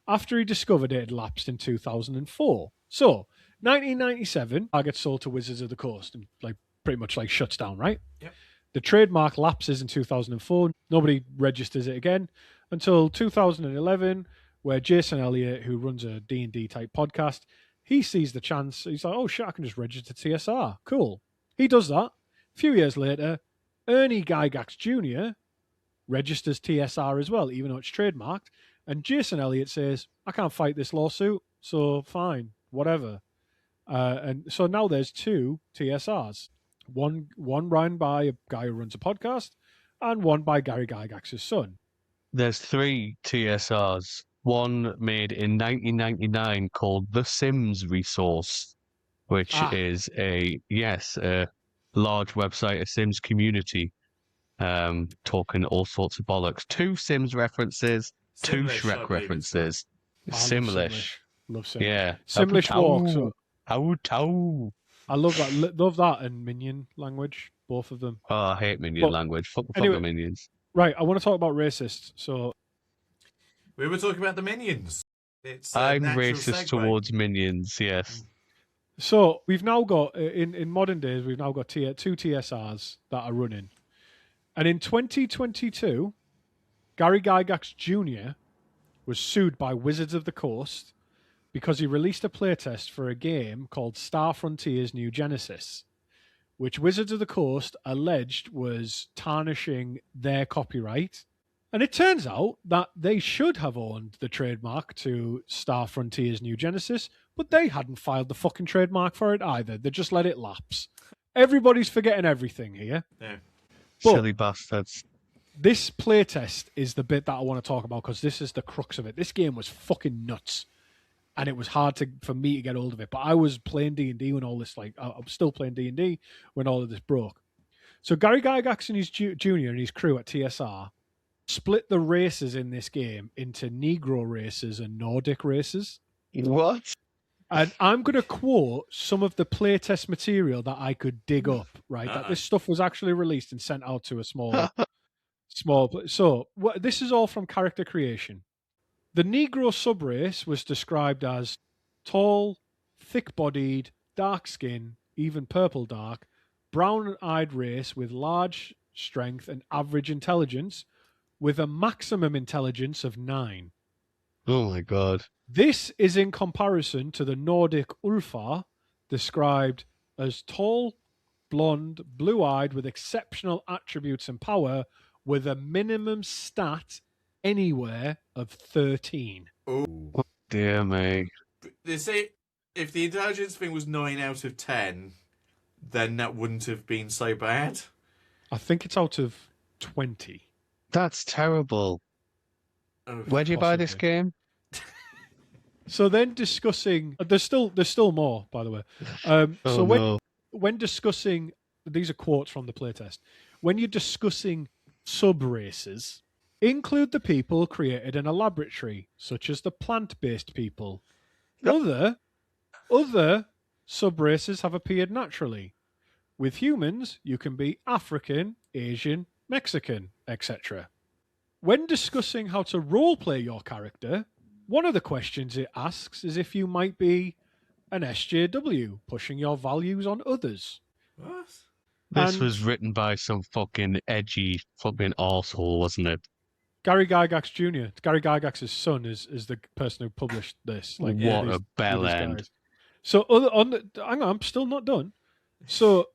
after he discovered it had lapsed in 2004. So, 1997, I get sold to Wizards of the Coast and like pretty much like shuts down, right? Yep. The trademark lapses in 2004. Nobody registers it again until 2011, where Jason Elliott, who runs a D&D type podcast, he sees the chance. He's like, oh shit, I can just register TSR. Cool. He does that. A few years later, Ernie Gygax Jr. registers TSR as well, even though it's trademarked. And Jason Elliott says, I can't fight this lawsuit, so fine, whatever. And so now there's two TSRs. One run by a guy who runs a podcast, and one by Gary Gygax's son. There's 3 TSRs. One made in 1999 called The Sims Resource, which is a large website, a Sims community, talking all sorts of bollocks. 2 Sims references, 2 Shrek references. Simlish. Love Simlish. Yeah. Simlish walks. I love that. Love that and Minion language, both of them. Oh, I hate Minion language. Fuck the Minions. Right, I want to talk about racists. So we were talking about the Minions. I'm racist towards Minions, yes. So we've now got, in modern days, we've now got 2 TSRs that are running. And in 2022, Gary Gygax Jr. was sued by Wizards of the Coast because he released a playtest for a game called Star Frontiers New Genesis, which Wizards of the Coast alleged was tarnishing their copyright. And it turns out that they should have owned the trademark to Star Frontiers New Genesis, but they hadn't filed the fucking trademark for it either. They just let it lapse. Everybody's forgetting everything here. Yeah. Silly bastards. This playtest is the bit that I want to talk about because this is the crux of it. This game was fucking nuts. And it was hard for me to get hold of it. But I was playing D&D when all this, I was still playing D&D when all of this broke. So Gary Gygax and his junior and his crew at TSR split the races in this game into Negro races and Nordic races. What? And I'm going to quote some of the playtest material that I could dig up, right? That this stuff was actually released and sent out to a small. So this is all from character creation. The Negro subrace was described as tall, thick-bodied, dark skin, even purple dark, brown-eyed race with large strength and average intelligence, with a maximum intelligence of 9. Oh my god. This is in comparison to the Nordic Ulfar, described as tall, blonde, blue-eyed, with exceptional attributes and power, with a minimum stat anywhere of 13. Oh, dear me. They say if the intelligence thing was 9 out of 10, then that wouldn't have been so bad. I think it's out of 20. That's terrible. Oh, Where do you buy this game? So then discussing, there's still more, by the way. When discussing, these are quotes from the playtest. When you're discussing sub races, include the people created in a laboratory, such as the plant-based people. Yep. Other sub races have appeared naturally. With humans, you can be African, Asian, Mexican, etc. When discussing how to roleplay your character, one of the questions it asks is if you might be an SJW, pushing your values on others. What? This And was written by some fucking edgy fucking arsehole, wasn't it? Gary Gygax Jr. Gary Gygax's son is the person who published this. What a bell end. So hang on, I'm still not done. So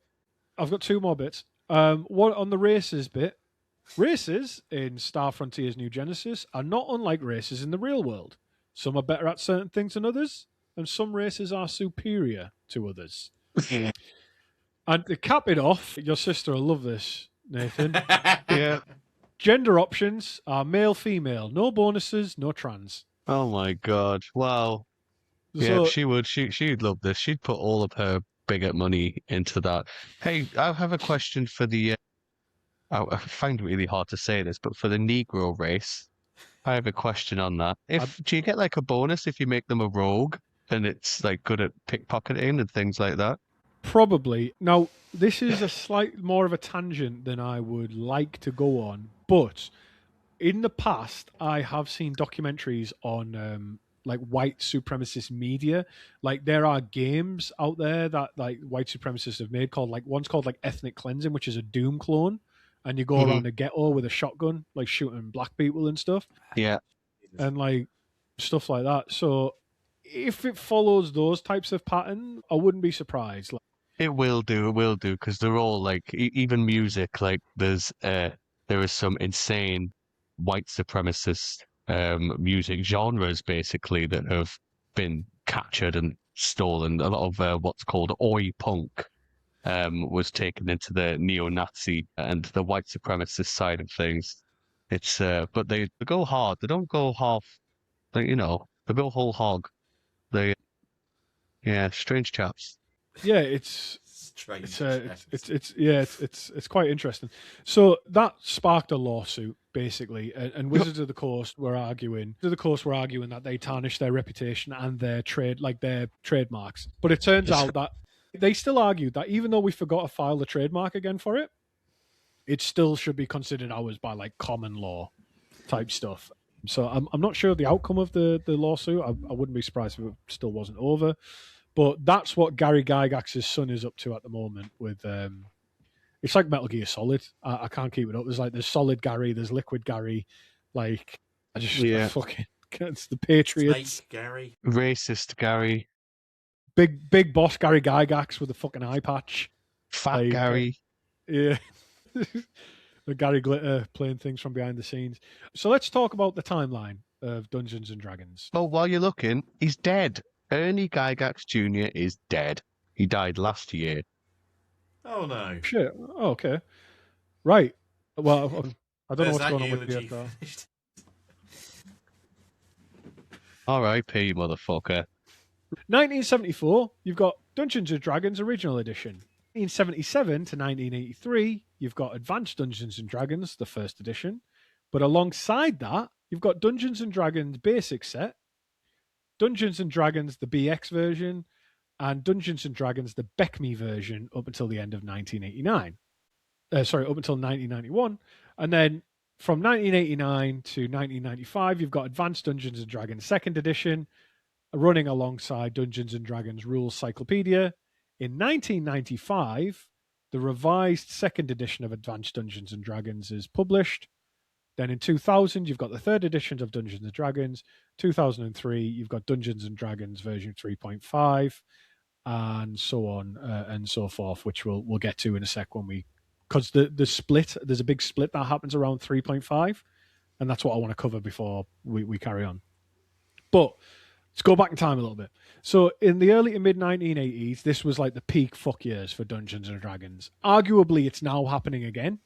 I've got two more bits. One on the races bit. Races in Star Frontier's New Genesis are not unlike races in the real world. Some are better at certain things than others, and some races are superior to others. And to cap it off, your sister will love this, Nathan. Yeah. Gender options are male, female, no bonuses, no trans. Oh my god. Wow. Yeah, So, she'd love this. She'd put all of her bigot money into that. Hey, I have a question for the I find it really hard to say this, but for the Negro race, I have a question on that. Do you get like a bonus if you make them a rogue and it's like good at pickpocketing and things like that? probably. Now, this is a slight more of a tangent than I would like to go on, but in the past, I have seen documentaries on like white supremacist media. Like there are games out there that like white supremacists have made called one's called like Ethnic Cleansing, which is a Doom clone, and you go around a ghetto with a shotgun, like shooting black people and stuff. Yeah. And like stuff like that. So if it follows those types of pattern, I wouldn't be surprised. Like, It will do, because they're all like, even music, like there is some insane white supremacist music genres basically that have been captured and stolen. A lot of what's called oi punk was taken into the neo-Nazi and the white supremacist side of things. It's but they go hard. They don't go half. Like, they go whole hog. Yeah, strange chaps. yeah, it's quite interesting. So that sparked a lawsuit basically, and Wizards of the Coast were arguing that they tarnished their reputation and their trademarks. But it turns out that they still argued that even though we forgot to file the trademark again for it, it still should be considered ours by like common law type stuff. So I'm not sure the outcome of the lawsuit. I wouldn't be surprised if it still wasn't over. But that's what Gary Gygax's son is up to at the moment with it's like Metal Gear Solid. I can't keep it up. There's Solid Gary, there's Liquid Gary. Like fucking it's the Patriots. Snake Gary. Racist Gary. Big boss Gary Gygax with a fucking eye patch. Fat Gary. Yeah. The Gary Glitter playing things from behind the scenes. So let's talk about the timeline of Dungeons and Dragons. Oh, while you're looking, he's dead. Ernie Gygax Jr. is dead. He died last year. Oh no! Shit. Oh, okay. Right. Well, I don't know what's going on with the the R.I.P. motherfucker. 1974, you've got Dungeons and Dragons Original Edition. 1977 to 1983, you've got Advanced Dungeons and Dragons, the first edition. But alongside that, you've got Dungeons and Dragons Basic Set, Dungeons and Dragons the BX version, and Dungeons and Dragons the BECMI version up until the end of 1989. Up until 1991. And then from 1989 to 1995, you've got Advanced Dungeons and Dragons Second Edition, running alongside Dungeons and Dragons Rules Cyclopedia. In 1995, the revised second edition of Advanced Dungeons and Dragons is published. Then in 2000, you've got the third edition of Dungeons and Dragons. 2003, you've got Dungeons and Dragons version 3.5, and so on and so forth, which we'll get to in a sec because the split, there's a big split that happens around 3.5, and that's what I want to cover before we carry on. But let's go back in time a little bit. So in the early to mid 1980s, this was like the peak fuck years for Dungeons and Dragons. Arguably, it's now happening again,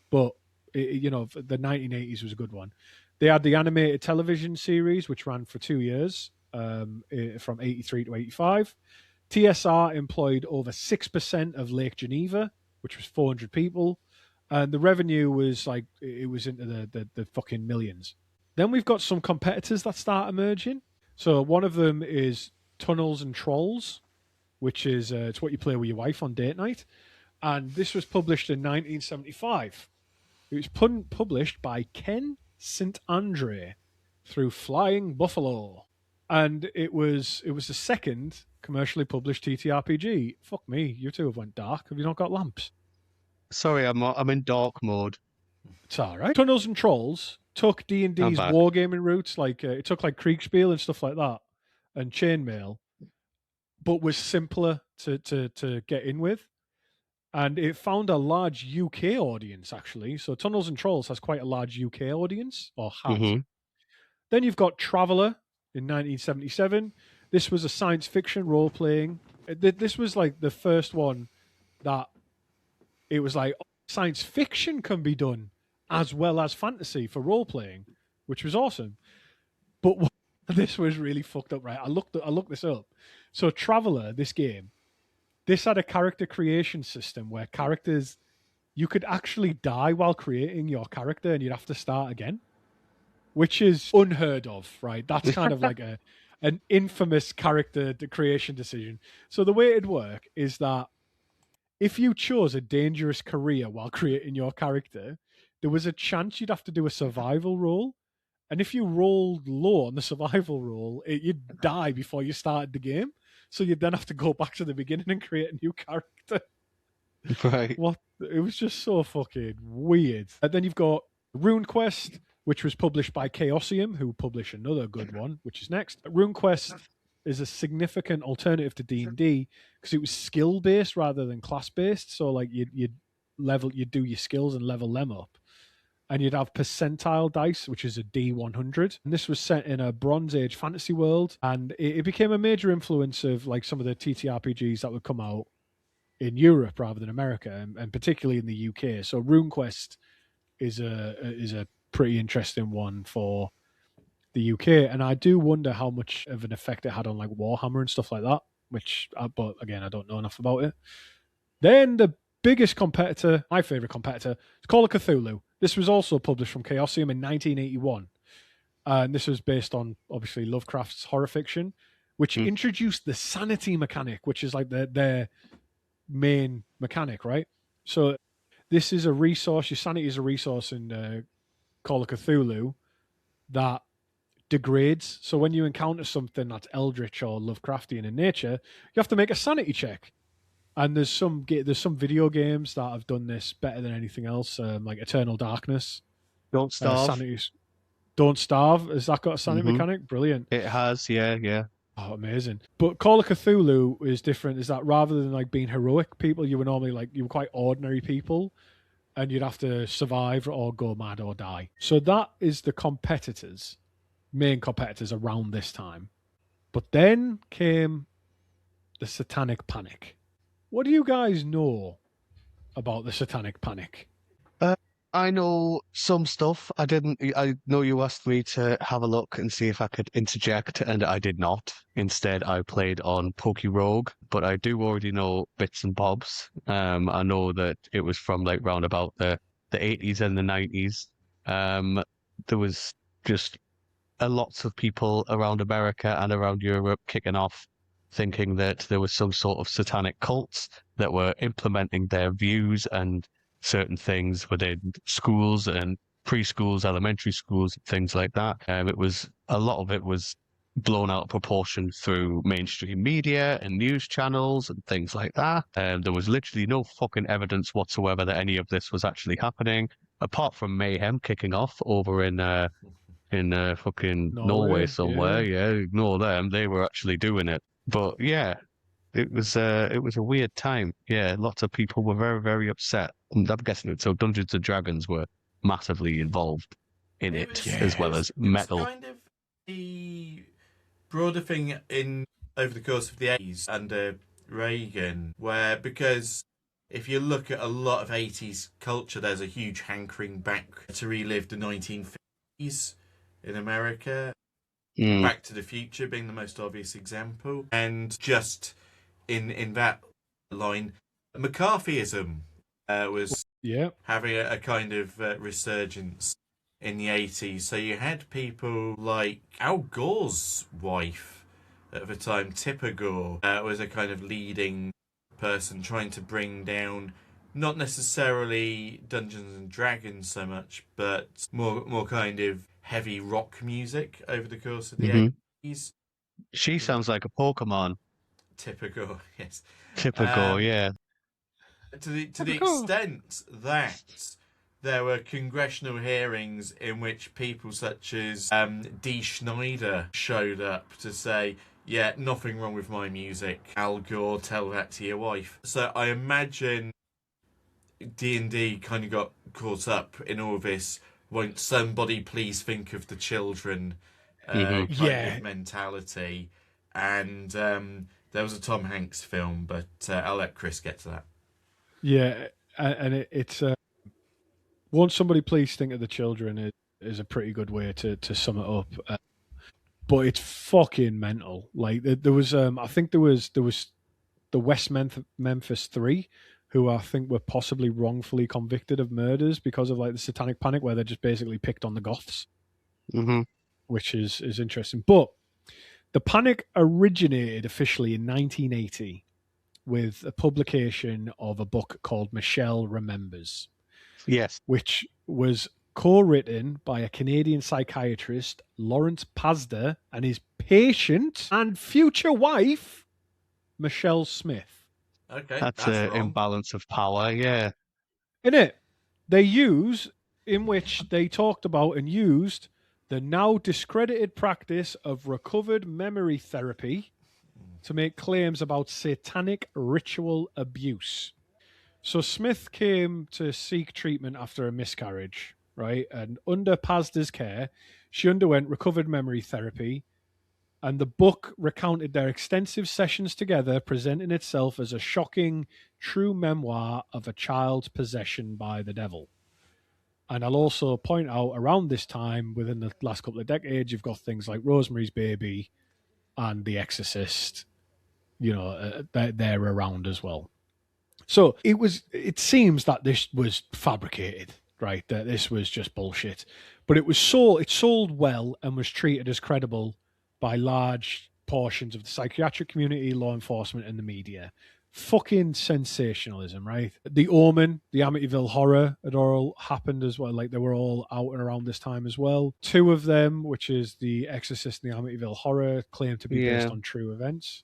but the 1980s was a good one. They had the animated television series, which ran for 2 years, from 83 to 85. TSR employed over 6% of Lake Geneva, which was 400 people. And the revenue was like, it was into the fucking millions. Then we've got some competitors that start emerging. So one of them is Tunnels and Trolls, which is it's what you play with your wife on date night. And this was published in 1975. It was published by Ken St. Andre through Flying Buffalo. And it was the second commercially published TTRPG. Fuck me, you two have went dark. Have you not got lamps? Sorry, I'm in dark mode. It's all right. Tunnels and Trolls took D&D's wargaming roots, like it took like Kriegspiel and stuff like that, and Chainmail, but was simpler to get in with. And it found a large UK audience, actually. So Tunnels and Trolls has quite a large UK audience, or has. Mm-hmm. Then you've got Traveller in 1977. This was a science fiction role-playing. This was like the first one that it was like, science fiction can be done as well as fantasy for role-playing, which was awesome. But this was really fucked up, right? I looked this up. So Traveller, this game, this had a character creation system where characters, you could actually die while creating your character and you'd have to start again, which is unheard of, right? That's kind of like an infamous character creation decision. So the way it'd work is that if you chose a dangerous career while creating your character, there was a chance you'd have to do a survival roll. And if you rolled low on the survival roll, you'd die before you started the game. So you'd then have to go back to the beginning and create a new character. Right. It was just so fucking weird. And then you've got RuneQuest, which was published by Chaosium, who publish another good one, which is next. RuneQuest is a significant alternative to D&D because it was skill-based rather than class-based. So like you'd do your skills and level them up. And you'd have percentile dice, which is a D100. And this was set in a Bronze Age fantasy world. And it became a major influence of like some of the TTRPGs that would come out in Europe rather than America, and particularly in the UK. So RuneQuest is a pretty interesting one for the UK. And I do wonder how much of an effect it had on like Warhammer and stuff like that, but again, I don't know enough about it. Then the biggest competitor, my favorite competitor, is Call of Cthulhu. This was also published from Chaosium in 1981. And this was based on, obviously, Lovecraft's horror fiction, which introduced the sanity mechanic, which is like their main mechanic, right? So this is a resource, your sanity is a resource in Call of Cthulhu that degrades. So when you encounter something that's eldritch or Lovecraftian in nature, you have to make a sanity check. And there's some video games that have done this better than anything else, like Eternal Darkness. Don't Starve. Don't Starve. Has that got a sanity mechanic? Brilliant. It has, yeah. Oh, amazing. But Call of Cthulhu is different, is that rather than like being heroic people, you were normally like, you were quite ordinary people and you'd have to survive or go mad or die. So that is the main competitors around this time. But then came the Satanic Panic. What do you guys know about the Satanic Panic? I know some stuff. I know you asked me to have a look and see if I could interject, and I did not. Instead, I played on PokeRogue, but I do already know bits and bobs. I know that it was from like round about the 80s and the 90s. There was just lots of people around America and around Europe kicking off, thinking that there was some sort of satanic cults that were implementing their views and certain things within schools and preschools, elementary schools, things like that. A lot of it was blown out of proportion through mainstream media and news channels and things like that. And there was literally no fucking evidence whatsoever that any of this was actually happening, apart from mayhem kicking off over in fucking Norway somewhere. Yeah, ignore them. They were actually doing it. But yeah, it was a weird time. Yeah, lots of people were very, very upset. And I'm guessing it. So Dungeons and Dragons were massively involved in it as well as metal. It was kind of the broader thing over the course of the 80s under Reagan, where because if you look at a lot of 80s culture, there's a huge hankering back to relive the 1950s in America. Back to the Future being the most obvious example. And just in that line, McCarthyism was having a kind of resurgence in the 80s. So you had people like Al Gore's wife at the time, Tipper Gore, was a kind of leading person trying to bring down not necessarily Dungeons and Dragons so much, but more kind of heavy rock music over the course of the 80s. She sounds like a Pokemon. Tipper Gore, yes. Tipper Gore, yeah. To the extent that there were congressional hearings in which people such as Dee Schneider showed up to say, yeah, nothing wrong with my music. Al Gore, tell that to your wife. So I imagine D&D kind of got caught up in all this, won't somebody please think of the children kind of mentality. And there was a Tom Hanks film, but I'll let Chris get to that. Yeah, and it's won't somebody please think of the children is a pretty good way to sum it up. But it's fucking mental. Like there was, I think there was the West Memphis Three, who I think were possibly wrongfully convicted of murders because of like the Satanic Panic, where they just basically picked on the goths, which is interesting. But the panic originated officially in 1980 with a publication of a book called Michelle Remembers. Yes. Which was co-written by a Canadian psychiatrist, Lawrence Pazder, and his patient and future wife, Michelle Smith. Okay, that's an imbalance of power, yeah. In which they talked about and used the now discredited practice of recovered memory therapy to make claims about satanic ritual abuse. So Smith came to seek treatment after a miscarriage, right? And under Pazder's care, she underwent recovered memory therapy, and the book recounted their extensive sessions together, presenting itself as a shocking, true memoir of a child's possession by the devil. And I'll also point out, around this time, within the last couple of decades, you've got things like Rosemary's Baby and The Exorcist, they're around as well. So it seems that this was fabricated, right? That this was just bullshit. But it sold well and was treated as credible by large portions of the psychiatric community, law enforcement, and the media. Fucking sensationalism, right? The Omen, the Amityville Horror had all happened as well. Like, they were all out and around this time as well. Two of them, which is The Exorcist and the Amityville Horror, claim to be based on true events.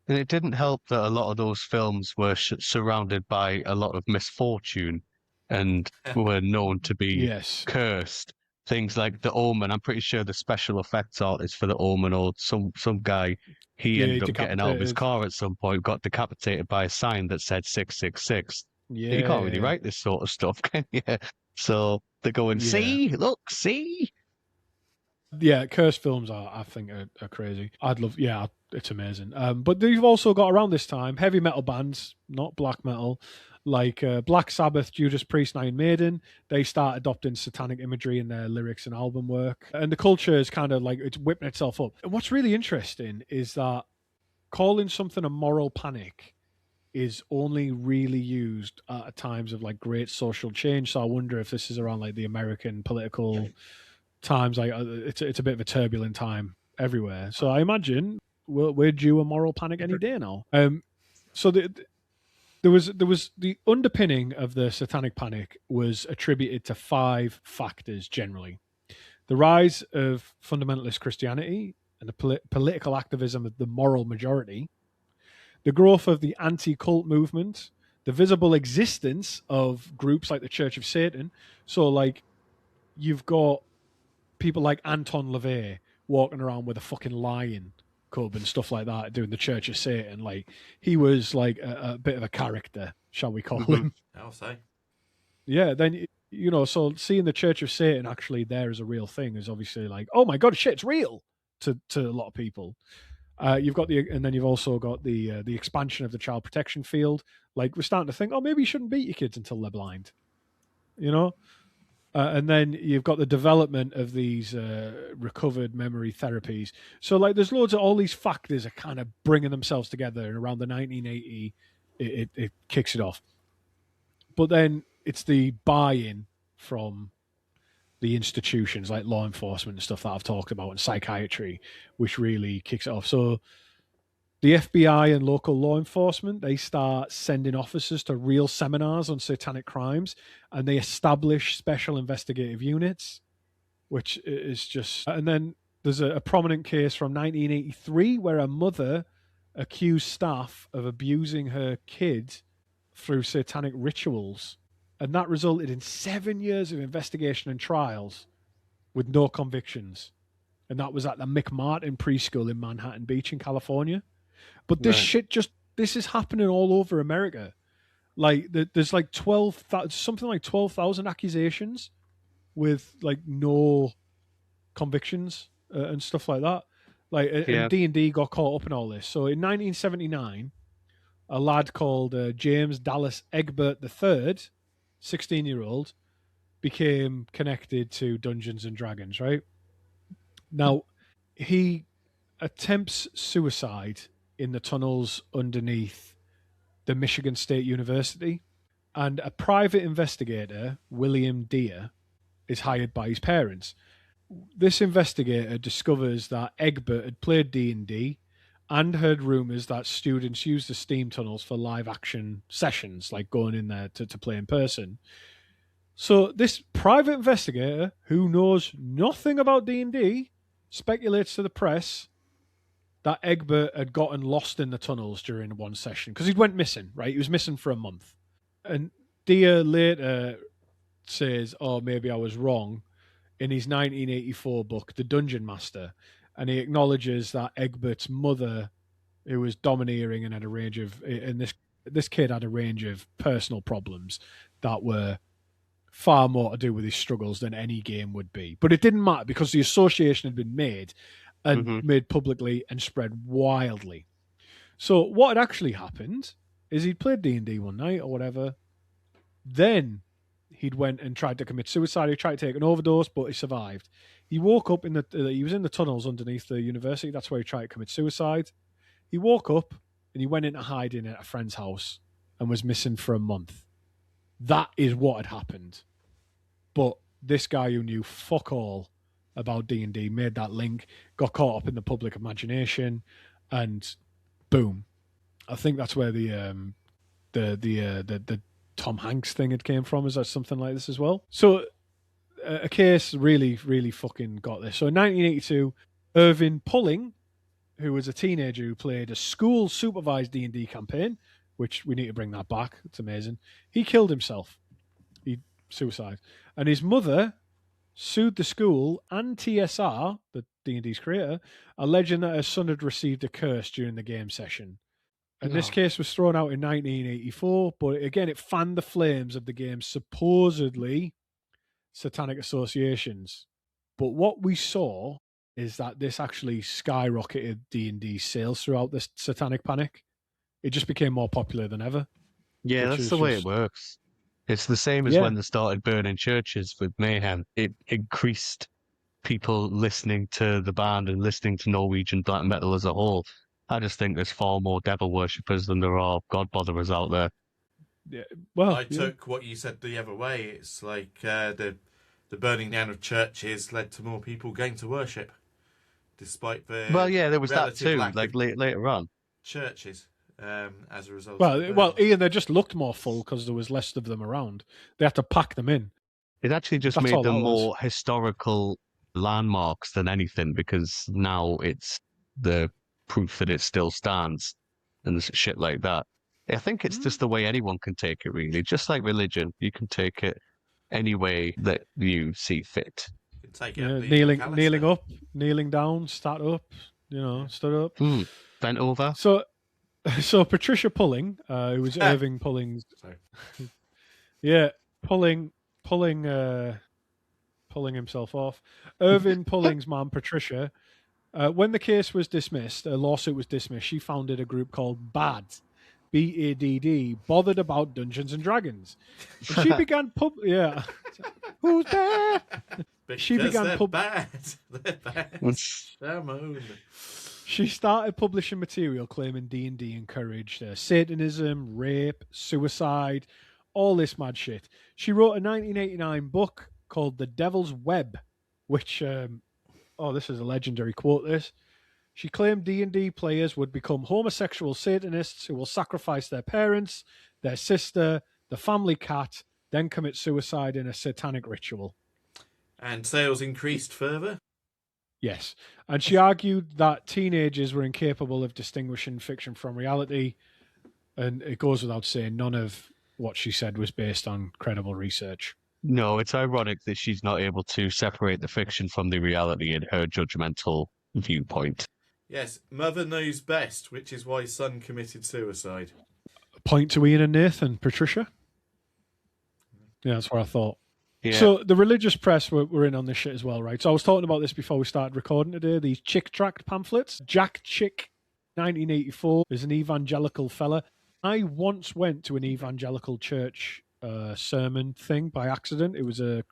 And it didn't help that a lot of those films were surrounded by a lot of misfortune and were known to be cursed. Things like The Omen, I'm pretty sure the special effects artist for The Omen, or some guy, he ended up getting out of his car at some point, got decapitated by a sign that said 666. You can't really write this sort of stuff, can you? So they're going, see, look, see? Yeah, cursed films I think are crazy. It's amazing. But you've also got, around this time, heavy metal bands, not black metal, like Black Sabbath, Judas Priest, and Iron Maiden. They start adopting satanic imagery in their lyrics and album work. And the culture is kind of like, it's whipping itself up. And what's really interesting is that calling something a moral panic is only really used at times of like great social change. So I wonder if this is around like the American political times. Like it's a bit of a turbulent time everywhere. So I imagine we're due a moral panic any day now. So there was the underpinning of the satanic panic was attributed to 5 factors generally: the rise of fundamentalist Christianity and the political activism of the moral majority, the growth of the anti-cult movement, the visible existence of groups like the Church of Satan. So like you've got people like Anton LaVey walking around with a fucking lion cub and stuff like that, doing the Church of Satan. Like, he was like a bit of a character, shall we call him? I'll say. Yeah, then, so seeing the Church of Satan actually there as a real thing is obviously like, oh my God, shit, it's real to a lot of people. And then you've also got the expansion of the child protection field. Like, we're starting to think, oh, maybe you shouldn't beat your kids until they're blind, And then you've got the development of these recovered memory therapies. So, like, there's loads of all these factors are kind of bringing themselves together, and around the 1980, it kicks it off. But then it's the buy-in from the institutions like law enforcement and stuff that I've talked about, and psychiatry, which really kicks it off. So the FBI and local law enforcement, they start sending officers to real seminars on satanic crimes, and they establish special investigative units, which is just... And then there's a prominent case from 1983 where a mother accused staff of abusing her kid through satanic rituals, and that resulted in 7 years of investigation and trials with no convictions. And that was at the McMartin preschool in Manhattan Beach in California. But this shit this is happening all over America. Like, there's like 12,000 accusations with like no convictions and stuff like that. Like, and D&D got caught up in all this. So in 1979, a lad called James Dallas Egbert III, 16-year-old, became connected to Dungeons and Dragons, right? Now, he attempts suicide in the tunnels underneath the Michigan State University, and a private investigator, William Deere, is hired by his parents. This investigator discovers that Egbert had played D&D and heard rumours that students use the steam tunnels for live action sessions, like going in there to play in person. So this private investigator, who knows nothing about D&D, speculates to the press that Egbert had gotten lost in the tunnels during one session, because he went missing, right? He was missing for a month. And Deere later says, oh, maybe I was wrong, in his 1984 book, The Dungeon Master. And he acknowledges that Egbert's mother, who was domineering and had a range of... And this kid had a range of personal problems that were far more to do with his struggles than any game would be. But it didn't matter, because the association had been made and made publicly and spread wildly. So what had actually happened is he'd played D&D one night or whatever. Then he'd went and tried to commit suicide. He tried to take an overdose, but he survived. He woke up he was in the tunnels underneath the university. That's where he tried to commit suicide. He woke up and he went into hiding at a friend's house and was missing for a month. That is what had happened. But this guy who knew fuck all about D&D made that link, got caught up in the public imagination, and boom. I think that's where the Tom Hanks thing had came from. Is that something like this as well? So a case really, really fucking got this. So in 1982, Irvin Pulling, who was a teenager who played a school supervised D&D campaign, which we need to bring that back. It's amazing. He killed himself. He suicide. And his mother sued the school and TSR, the D&D's creator, alleging that her son had received a curse during the game session. And this case was thrown out in 1984, but again, it fanned the flames of the game's supposedly satanic associations. But what we saw is that this actually skyrocketed D&D sales throughout this satanic panic. It just became more popular than ever. Yeah, that's the way it works. It's the same as when they started burning churches with Mayhem. It increased people listening to the band and listening to Norwegian black metal as a whole. I just think there's far more devil worshippers than there are God botherers out there. Yeah, well, I took what you said the other way. It's like the burning down of churches led to more people going to worship, despite the there was that too. Like later on, churches. As a result. Well, Ian, they just looked more full because there was less of them around. They had to pack them in. It actually just made them more historical landmarks than anything, because now it's the proof that it still stands and shit like that. I think it's just the way anyone can take it, really. Just like religion, you can take it any way that you see fit. You can take it kneeling up, kneeling down, start up, stood up. Bent over. So Patricia Pulling, who was Irving Pulling's, pulling himself off. Irving Pulling's mom, Patricia, when the case was dismissed, a lawsuit was dismissed. She founded a group called BAD, BADD, bothered about Dungeons and Dragons. And she began Who's there? Because She began they're bad. They're bad. Shame. She started publishing material claiming D&D encouraged Satanism, rape, suicide, all this mad shit. She wrote a 1989 book called The Devil's Web, which, this is a legendary quote, this. She claimed D&D players would become homosexual Satanists who will sacrifice their parents, their sister, the family cat, then commit suicide in a satanic ritual. And sales increased further? Yes. And she argued that teenagers were incapable of distinguishing fiction from reality. And it goes without saying, none of what she said was based on credible research. No, it's ironic that she's not able to separate the fiction from the reality in her judgmental viewpoint. Yes, mother knows best, which is why son committed suicide. Point to Ian and Nathan, Patricia. Yeah, that's what I thought. Yeah. So the religious press were in on this shit as well, right? So I was talking about this before we started recording today, these Chick Tract pamphlets. Jack Chick, 1984, is an evangelical fella. I once went to an evangelical church sermon thing by accident. It was a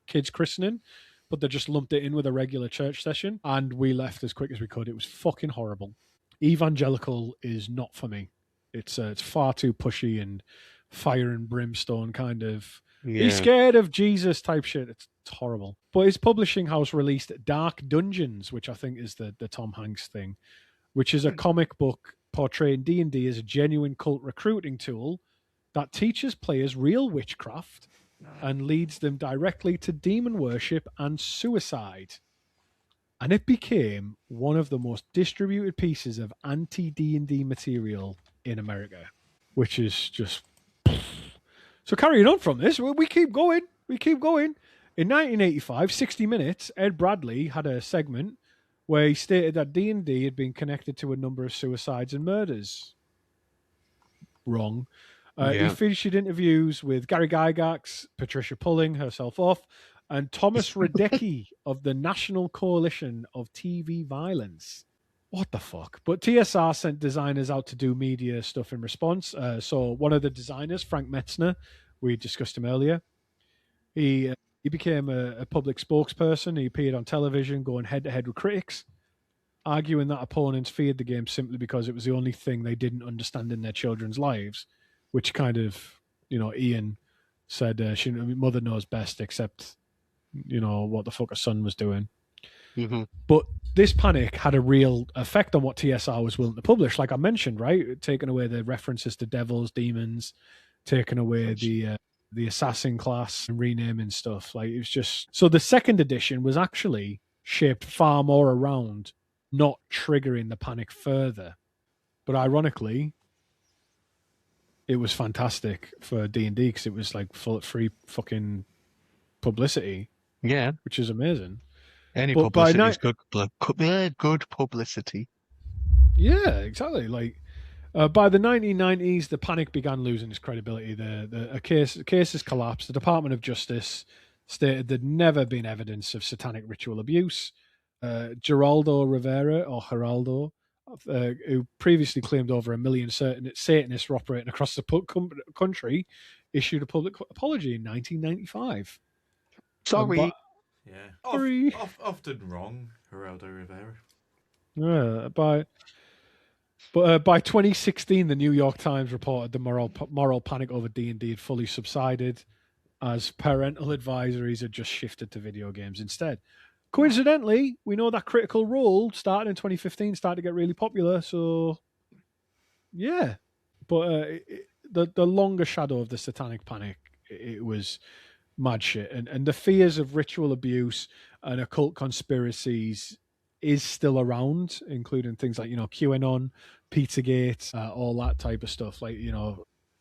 kid's christening, but they just lumped it in with a regular church session, and we left as quick as we could. It was fucking horrible. Evangelical is not for me. It's far too pushy and fire and brimstone kind of... Yeah. He's scared of Jesus type shit. It's horrible. But his publishing house released Dark Dungeons, which I think is the Tom Hanks thing, which is a comic book portraying D&D as a genuine cult recruiting tool that teaches players real witchcraft and leads them directly to demon worship and suicide. And it became one of the most distributed pieces of anti-D&D material in America, which is just... So carrying on from this, we keep going. We keep going. In 1985, 60 Minutes, Ed Bradley had a segment where he stated that D&D had been connected to a number of suicides and murders. Wrong. He featured interviews with Gary Gygax, Patricia Pulling herself off, and Thomas Radecki of the National Coalition of TV Violence. What the fuck? But TSR sent designers out to do media stuff in response. So one of the designers, Frank Metzner, we discussed him earlier, he became a public spokesperson. He appeared on television going head-to-head with critics, arguing that opponents feared the game simply because it was the only thing they didn't understand in their children's lives, which kind of, Ian said, mother knows best except, what the fuck her son was doing. Mm-hmm. But this panic had a real effect on what TSR was willing to publish. Like I mentioned, right? Taking away the references to devils, demons, taking away the assassin class and renaming stuff. Like it was just... So the second edition was actually shaped far more around not triggering the panic further. But ironically, it was fantastic for D&D because it was like free fucking publicity. Yeah. Which is amazing. Any publicity is good publicity. Yeah, exactly. Like by the 1990s, the panic began losing its credibility. The cases collapsed. The Department of Justice stated there'd never been evidence of satanic ritual abuse. Geraldo Rivera, or Geraldo, who previously claimed over 1 million Satanists were operating across the country, issued a public apology in 1995. Sorry. Yeah, often wrong, Geraldo Rivera. Yeah, by 2016, the New York Times reported the moral panic over D&D had fully subsided, as parental advisories had just shifted to video games instead. Coincidentally, we know that Critical Role started in 2015, started to get really popular. So, yeah, but the longer shadow of the satanic panic, it was mad shit, and the fears of ritual abuse and occult conspiracies is still around, including things like QAnon, Pizzagate, all that type of stuff. Like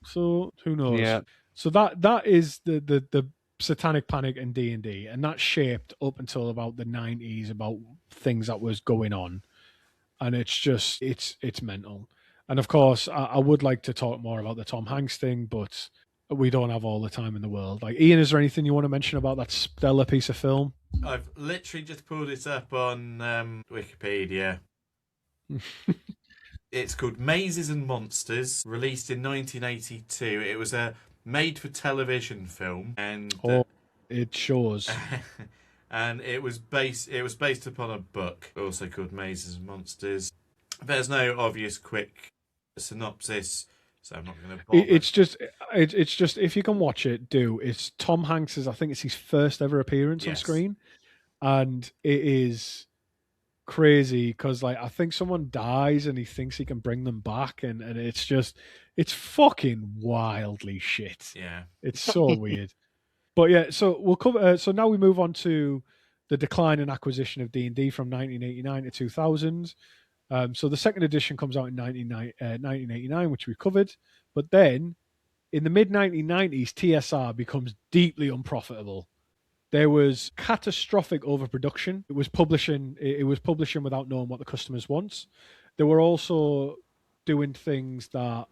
so who knows? Yeah. So that is the satanic panic in D&D, and that shaped up until about the 90s about things that was going on, and it's just it's mental. And of course, I would like to talk more about the Tom Hanks thing, but we don't have all the time in the world. Like, Ian, is there anything you want to mention about that stellar piece of film? I've literally just pulled it up on Wikipedia. It's called Mazes and Monsters, released in 1982. It was a made-for-television film, and it shows. and it was based upon a book, also called Mazes and Monsters. There's no obvious quick synopsis, so I'm not going to bother. It's just if you can watch it, do. It's Tom Hanks's. I think it's his first ever appearance on screen, and it is crazy because like I think someone dies and he thinks he can bring them back, and it's fucking wildly shit. Yeah, it's so weird. But yeah, so we'll cover. So now we move on to the decline and acquisition of D&D from 1989 to 2000. So the second edition comes out in 1989, which we covered. But then in the mid 1990s, TSR becomes deeply unprofitable. There was catastrophic overproduction. It was publishing without knowing what the customers want. They were also doing things that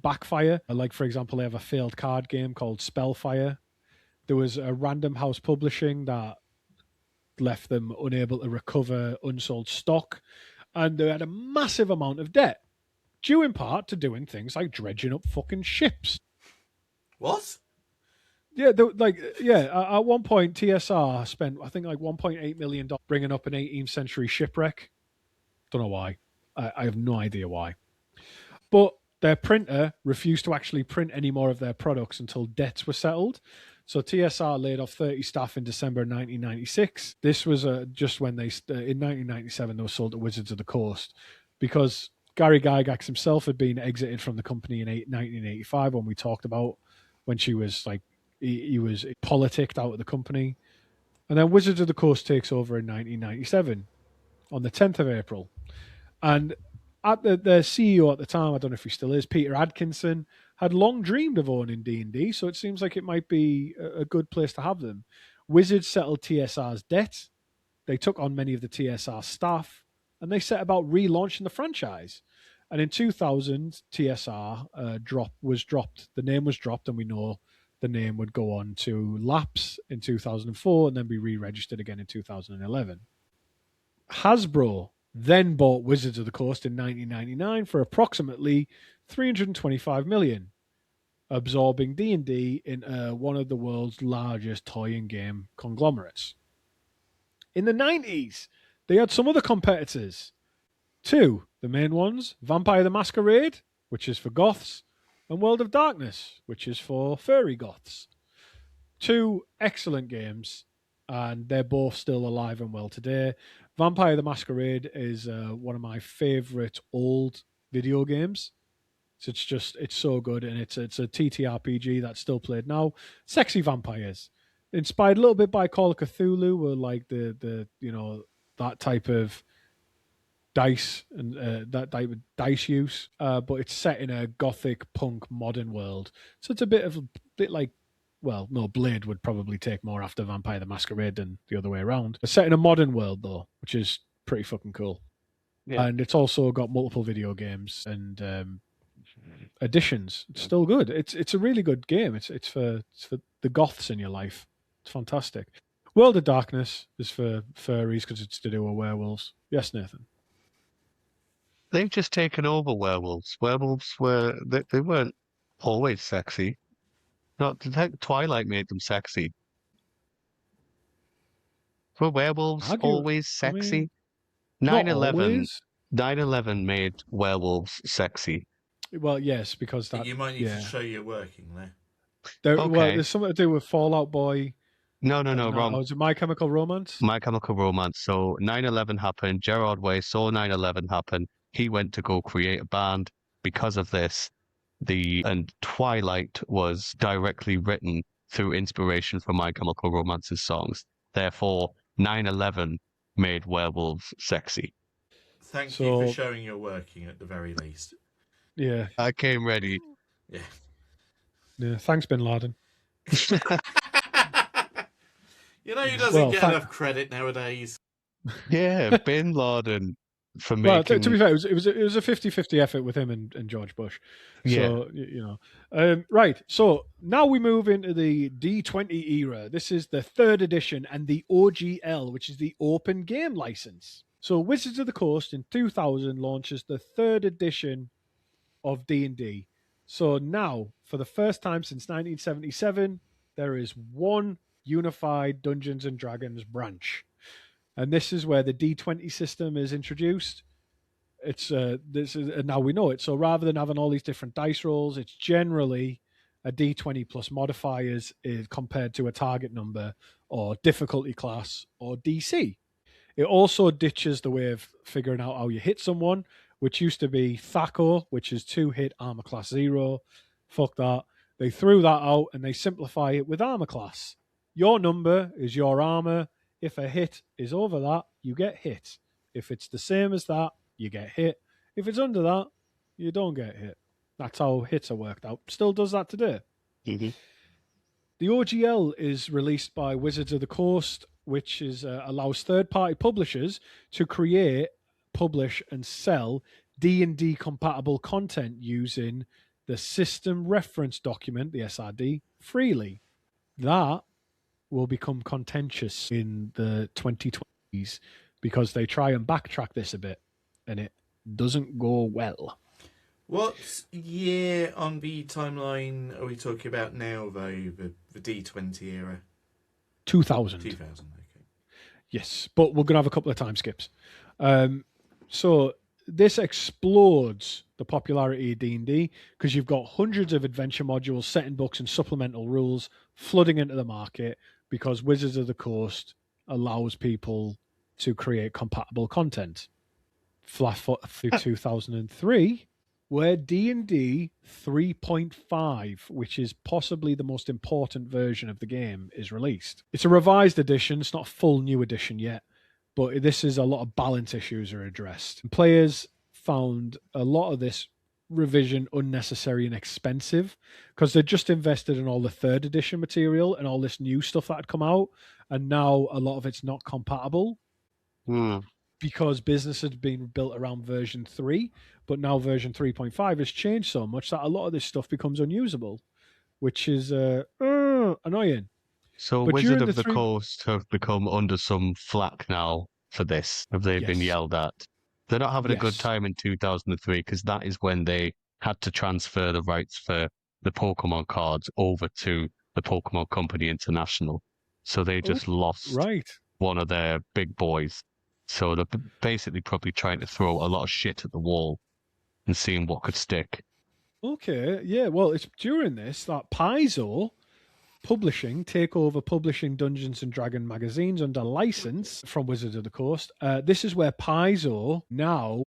backfire. Like, for example, they have a failed card game called Spellfire. There was a Random House Publishing that left them unable to recover unsold stock. And they had a massive amount of debt, due in part to doing things like dredging up fucking ships. What? Yeah, at one point, TSR spent, I think, like $1.8 million bringing up an 18th century shipwreck. Don't know why. I have no idea why. But their printer refused to actually print any more of their products until debts were settled. So TSR laid off 30 staff in December 1996. This was just when in 1997, they were sold to Wizards of the Coast because Gary Gygax himself had been exited from the company in 1985 when we talked about when she was like, he was politicked out of the company. And then Wizards of the Coast takes over in 1997 on the 10th of April. And at the CEO at the time, I don't know if he still is, Peter Adkinson, had long dreamed of owning D&D, so it seems like it might be a good place to have them. Wizards settled TSR's debt. They took on many of the TSR staff, and they set about relaunching the franchise. And in 2000, TSR was dropped. The name was dropped, and we know the name would go on to lapse in 2004 and then be re-registered again in 2011. Hasbro then bought Wizards of the Coast in 1999 for approximately $325 million, absorbing D&D into one of the world's largest toy and game conglomerates. In the 90s, they had some other competitors. Two, the main ones, Vampire the Masquerade, which is for goths, and World of Darkness, which is for furry goths. Two excellent games, and they're both still alive and well today. Vampire the Masquerade is one of my favourite old video games. So it's so good, and it's a TTRPG that's still played now. Sexy vampires, inspired a little bit by Call of Cthulhu, or like the that type of dice and that type of dice use, but it's set in a gothic punk modern world. So it's a bit like, well, no, Blade would probably take more after Vampire the Masquerade than the other way around. It's set in a modern world though, which is pretty fucking cool. Yeah. And it's also got multiple video games and additions. It's still good. It's a really good game. It's for the goths in your life. It's fantastic. World of Darkness is for furries because it's to do with werewolves. Yes, Nathan. They've just taken over werewolves. Werewolves they weren't always sexy. Not Twilight made them sexy. Were werewolves always sexy? 9/11 made werewolves sexy. Well, yes, because that you might need to show you're working there. Okay. Well, there's something to do with Fallout Boy. No, wrong. Was it My Chemical Romance? My Chemical Romance. So 9/11 happened. Gerard Way saw 9/11 happen. He went to go create a band because of this. And Twilight was directly written through inspiration from My Chemical Romance's songs. Therefore, 9/11 made werewolves sexy. Thank you for showing you're working at the very least. Yeah. I came ready. Yeah. Thanks, Bin Laden. He doesn't get enough credit nowadays. Yeah, Bin Laden for making... Well, to be fair, it was a 50-50 effort with him and George Bush. So, right. So now we move into the D20 era. This is the third edition and the OGL, which is the Open Game License. So Wizards of the Coast in 2000 launches the 3rd edition of D&D. So now, for the first time since 1977, there is one unified Dungeons and Dragons branch. And this is where the D20 system is introduced. It's now we know it. So rather than having all these different dice rolls, it's generally a D20 plus modifiers is compared to a target number or difficulty class or DC. It also ditches the way of figuring out how you hit someone, which used to be THACO, which is 2-hit armor class 0. Fuck that. They threw that out and they simplify it with armor class. Your number is your armor. If a hit is over that, you get hit. If it's the same as that, you get hit. If it's under that, you don't get hit. That's how hits are worked out. Still does that today. Mm-hmm. The OGL is released by Wizards of the Coast, which is allows third-party publishers to create, publish, and sell D&D compatible content using the System Reference Document, the SRD, freely. That will become contentious in the 2020s because they try and backtrack this a bit, and it doesn't go well. What year on the timeline are we talking about now, though, the D20 era? 2000. 2000, okay. Yes, but we're going to have a couple of time skips. So this explodes the popularity of D&D because you've got hundreds of adventure modules, setting books, and supplemental rules flooding into the market because Wizards of the Coast allows people to create compatible content. Flash forward through 2003, where D&D 3.5, which is possibly the most important version of the game, is released. It's a revised edition. It's not a full new edition yet, but this is a lot of balance issues are addressed. And players found a lot of this revision unnecessary and expensive because they just invested in all the 3rd edition material and all this new stuff that had come out, and now a lot of it's not compatible. Because business had been built around version 3, but now version 3.5 has changed so much that a lot of this stuff becomes unusable, which is annoying. So But Wizard during of the the Coast have become under some flack now for this. Have they been Yes. yelled at? They're not having a good Yes. time in 2003 because that is when they had to transfer the rights for the Pokemon cards over to the Pokemon Company International. So they just lost Right. one of their big boys. So they're basically probably trying to throw a lot of shit at the wall and seeing what could stick. Okay. Yeah. Well, it's during this that Paizo Publishing take over publishing Dungeons and Dragons magazines under license from Wizards of the Coast. This is where Paizo now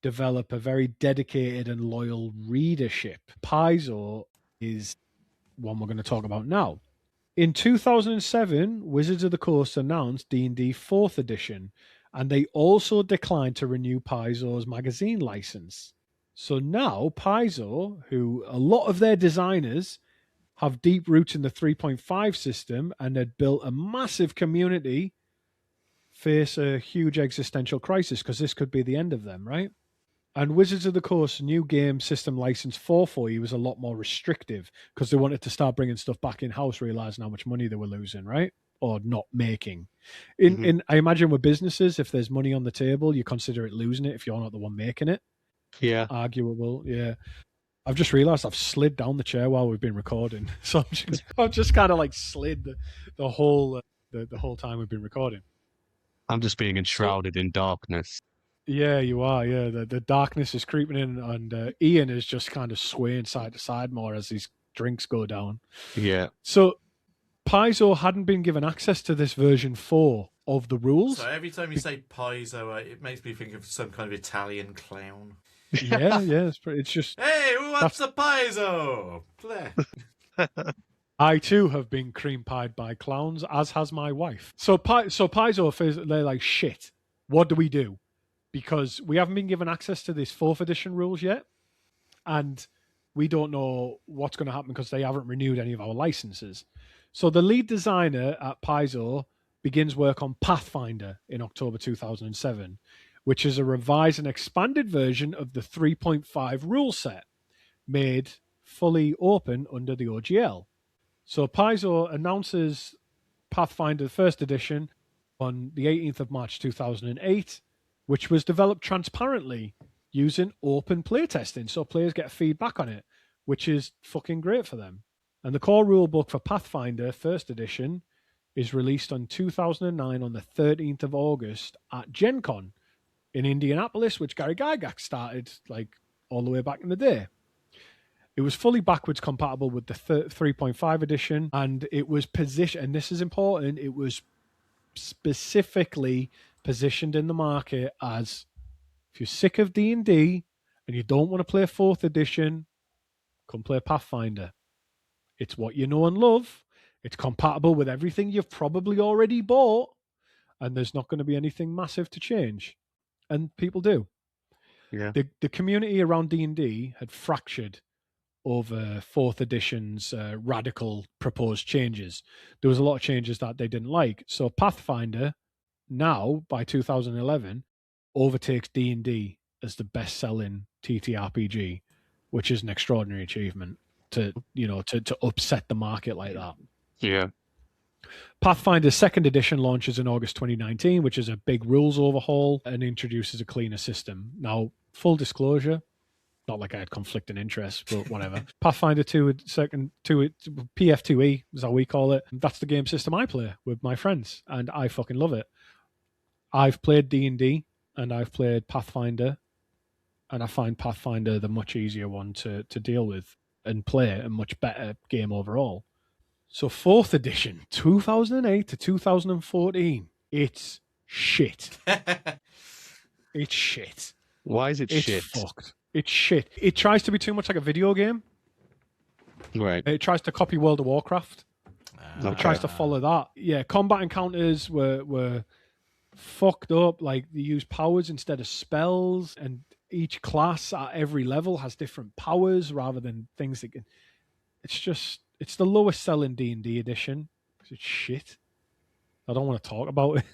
develop a very dedicated and loyal readership. Paizo is one we're going to talk about now. In 2007, Wizards of the Coast announced D&D 4th edition, and they also declined to renew Paizo's magazine license. So now Paizo, who a lot of their designers have deep roots in the 3.5 system and had built a massive community, face a huge existential crisis because this could be the end of them, right? And Wizards of the Coast's new game system license 440 was a lot more restrictive because they wanted to start bringing stuff back in-house, realizing how much money they were losing, right? Or not making. I imagine with businesses, if there's money on the table, you consider it losing it if you're not the one making it. Yeah. Arguable, yeah. I've just realised I've slid down the chair while we've been recording, so I've just kind of like slid the whole time we've been recording. I'm just being enshrouded in darkness. Yeah, you are. Yeah, the darkness is creeping in, and Ian is just kind of swaying side to side more as these drinks go down. Yeah. So Paizo hadn't been given access to this version 4 of the rules. So every time you say Paizo, it makes me think of some kind of Italian clown. Yeah, it's just. Hey, who wants a Paizo? I too have been cream pied by clowns, as has my wife. So Paizo, they're like, shit. What do we do? Because we haven't been given access to this 4th edition rules yet, and we don't know what's going to happen because they haven't renewed any of our licenses. So the lead designer at Paizo begins work on Pathfinder in October 2007, which is a revised and expanded version of the 3.5 rule set, made fully open under the OGL. So Paizo announces Pathfinder 1st edition on the 18th of March 2008, which was developed transparently using open playtesting, so players get feedback on it, which is fucking great for them. And the core rulebook for Pathfinder First Edition is released on 2009 on the 13th of August at Gen Con in Indianapolis, which Gary Gygax started like all the way back in the day. It was fully backwards compatible with the 3.5 edition, and it was positioned, and this is important, it was specifically positioned in the market as, if you're sick of D&D and you don't want to play 4th edition, come play Pathfinder. It's what you know and love. It's compatible with everything you've probably already bought, and there's not going to be anything massive to change. And people do. Yeah. The community around D&D had fractured over 4th edition's radical proposed changes. There was a lot of changes that they didn't like. So Pathfinder, now, by 2011, overtakes D&D as the best-selling TTRPG, which is an extraordinary achievement to upset the market like that. Yeah. Pathfinder 2nd edition launches in August 2019, which is a big rules overhaul and introduces a cleaner system. Now, full disclosure, not like I had conflicting interests, but whatever. Pathfinder 2, PF2E is how we call it. That's the game system I play with my friends, and I fucking love it. I've played D&D, and I've played Pathfinder, and I find Pathfinder the much easier one to deal with and play, a much better game overall. So 4th edition, 2008 to 2014, it's shit. It's shit. Why is it It's shit? fucked. It's shit. It tries to be too much like a video game. Right. It tries to copy World of Warcraft. It tries to follow that. Yeah, combat encounters were fucked up. Like, they use powers instead of spells, and each class at every level has different powers rather than things that can... It's the lowest selling D&D edition. It's shit. I don't want to talk about it.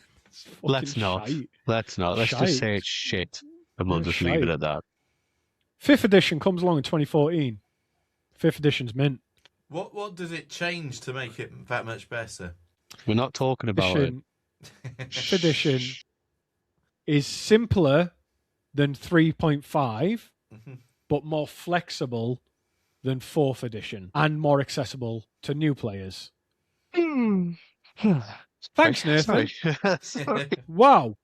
Let's not. Shite. Let's not. Let's Shite. just say it's shit, and we'll just leave it at that. 5th edition comes along in 2014. 5th edition's mint. What does it change to make it that much better? We're not talking about it. 5th edition is simpler than 3.5, but more flexible than 4th edition and more accessible to new players. Thanks, Nathan. Sorry. Wow.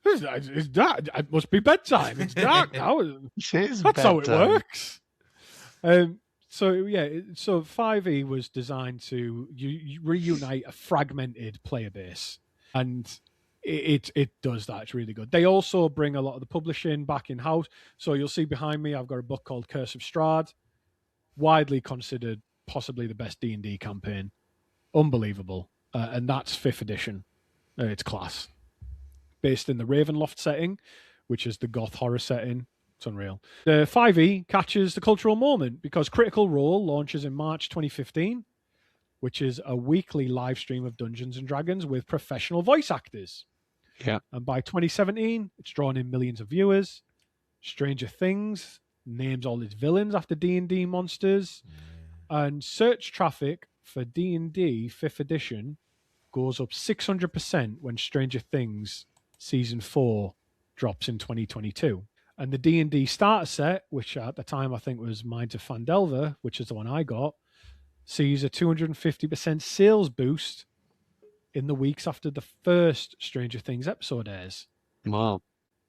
It's dark. It must be bedtime. It's dark now. That's how it works. So 5e was designed to reunite a fragmented player base, and it does that. It's really good. They also bring a lot of the publishing back in house. So you'll see behind me, I've got a book called Curse of Strahd, widely considered possibly the best D&D campaign. Unbelievable, and that's 5th edition. It's class. Based in the Ravenloft setting, which is the goth horror setting. It's unreal. The 5e catches the cultural moment because Critical Role launches in March 2015, which is a weekly live stream of Dungeons and Dragons with professional voice actors. Yeah. And by 2017, it's drawn in millions of viewers. Stranger Things names all its villains after D&D monsters. And search traffic for D&D 5th edition goes up 600% when Stranger Things Season 4 drops in 2022. And the D&D starter set, which at the time I think was Minds of Fandelver, which is the one I got, sees a 250% sales boost in the weeks after the first Stranger Things episode airs. Wow.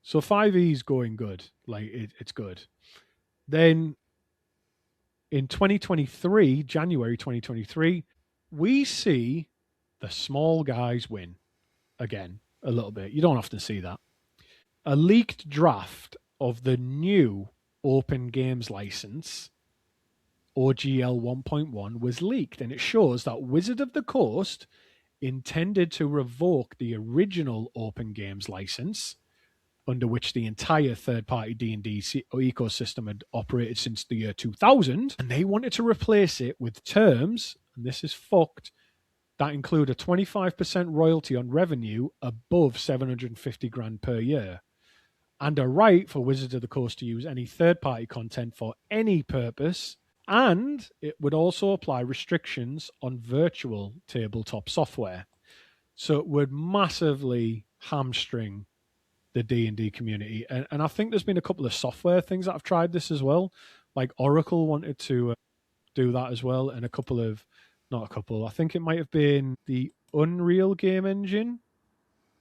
So 5e is going good. Like, it's good. Then in 2023, January 2023, we see the small guys win again a little bit. You don't often see that. A leaked draft of the new Open Games license, OGL 1.1, was leaked, and it shows that Wizard of the Coast intended to revoke the original Open Games license, under which the entire third-party D&D ecosystem had operated since the year 2000, and they wanted to replace it with terms, and this is fucked, that include a 25% royalty on revenue above 750 grand per year, and a right for Wizards of the Coast to use any third-party content for any purpose, and it would also apply restrictions on virtual tabletop software. So it would massively hamstring the D&D community. And I think there's been a couple of software things that have tried this as well. Like Oracle wanted to do that as well, and I think it might have been the Unreal game engine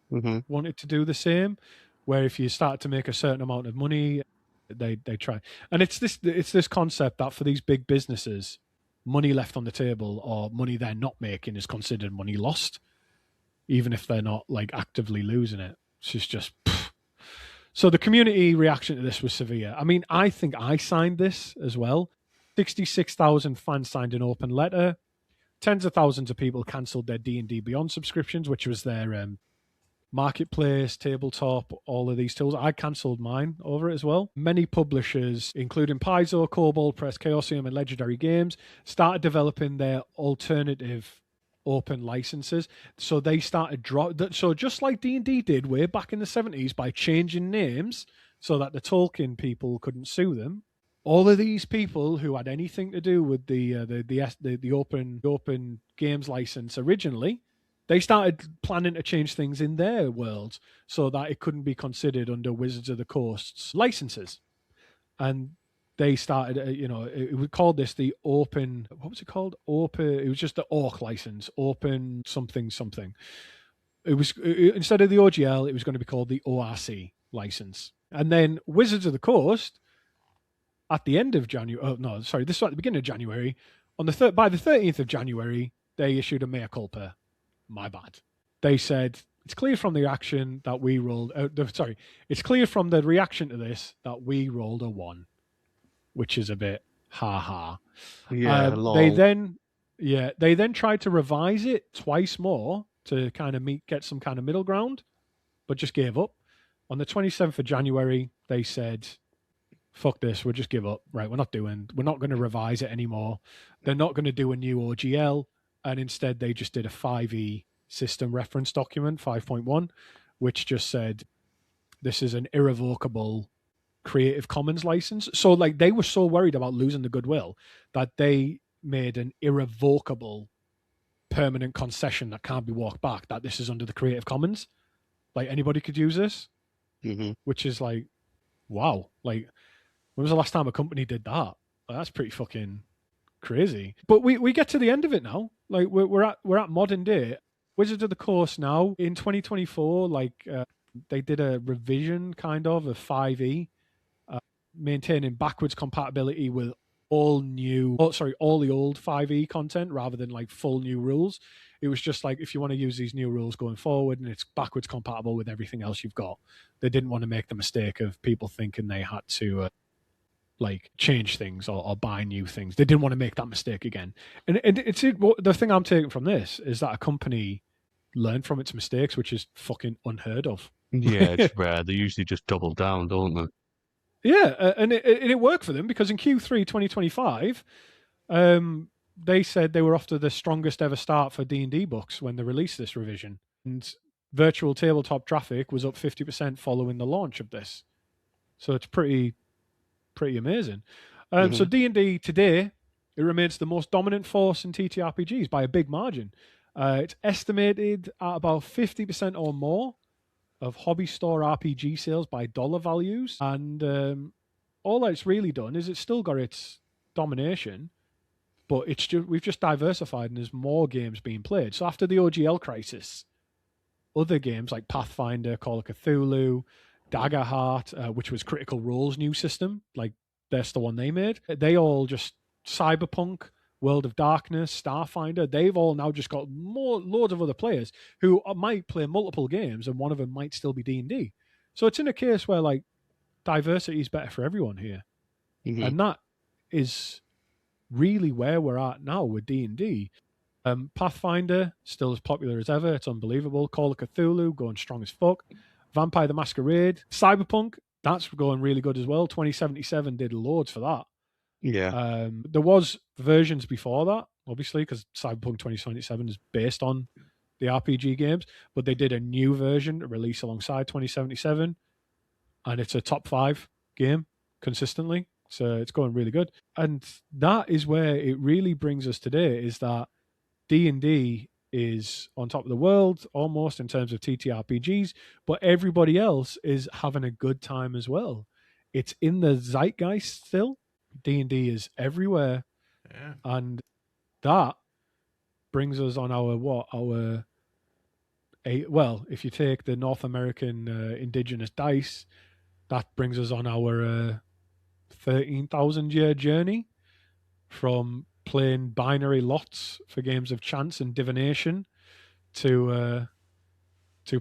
wanted to do the same, where if you start to make a certain amount of money, they try. And it's this concept that for these big businesses, money left on the table or money they're not making is considered money lost, even if they're not like actively losing it. It's just pff. So the community reaction to this was severe. I mean, I think I signed this as well. 66,000 fans signed an open letter. Tens of thousands of people cancelled their D&D Beyond subscriptions, which was their marketplace, tabletop, all of these tools. I cancelled mine over it as well. Many publishers, including Paizo, Kobold Press, Chaosium, and Legendary Games, started developing their alternative open licenses. So they started so just like D&D did way back in the 70s by changing names so that the Tolkien people couldn't sue them. All of these people who had anything to do with the open games license originally, they started planning to change things in their world so that it couldn't be considered under Wizards of the Coast's licenses. And they started, we called this the open, what was it called? It was just the Orc license, open something. Instead of the OGL, it was going to be called the ORC license. And then Wizards of the Coast, at the end of January, this was at the beginning of January, by the 13th of January, they issued a mea culpa. My bad. They said, it's clear from the reaction that we rolled, it's clear from the reaction to this that we rolled a 1. Which is a bit ha-ha. Yeah, they then tried to revise it twice more to kind of get some kind of middle ground, but just gave up. On the 27th of January, they said, fuck this, we'll just give up. Right, we're not going to revise it anymore. They're not going to do a new OGL, and instead they just did a 5e system reference document, 5.1, which just said, this is an irrevocable Creative Commons license. So like they were so worried about losing the goodwill that they made an irrevocable permanent concession that can't be walked back, that this is under the Creative Commons. Like anybody could use this, which is like, wow. Like when was the last time a company did that? Like, that's pretty fucking crazy. But we get to the end of it now. Like we're at modern day. Wizards of the Coast now in 2024, like they did a revision kind of 5e, maintaining backwards compatibility with all the old 5e content rather than like full new rules. It was just like, if you want to use these new rules going forward and it's backwards compatible with everything else you've got, they didn't want to make the mistake of people thinking they had to like change things or buy new things. They didn't want to make that mistake again. And the thing I'm taking from this is that a company learned from its mistakes, which is fucking unheard of. Yeah, it's rare. They usually just double down, don't they? Yeah, and it worked for them because in Q3 2025, they said they were off to the strongest ever start for D&D books when they released this revision. And virtual tabletop traffic was up 50% following the launch of this. So it's pretty amazing. So D&D today, it remains the most dominant force in TTRPGs by a big margin. It's estimated at about 50% or more of hobby store RPG sales by dollar values, and all that it's really done is it's still got its domination, but we've just diversified and there's more games being played. So after the OGL crisis, other games like Pathfinder, Call of Cthulhu, Daggerheart, which was Critical Role's new system, like that's the one they made. They all just Cyberpunk, World of Darkness, Starfinder, they've all now just got loads of other players who might play multiple games, and one of them might still be D&D. So it's in a case where like diversity is better for everyone here. And that is really where we're at now with D&D. Pathfinder, still as popular as ever. It's unbelievable. Call of Cthulhu, going strong as fuck. Vampire the Masquerade. Cyberpunk, that's going really good as well. 2077 did loads for that. Yeah. There was versions before that, obviously, because Cyberpunk 2077 is based on the RPG games, but they did a new version to release alongside 2077, and it's a top 5 game consistently. So it's going really good. And that is where it really brings us today, is that D&D is on top of the world almost in terms of TTRPGs, but everybody else is having a good time as well. It's in the zeitgeist still. D&D is everywhere, Yeah. and that brings us on well, if you take the North American indigenous dice, that brings us on our 13,000 year journey from playing binary lots for games of chance and divination to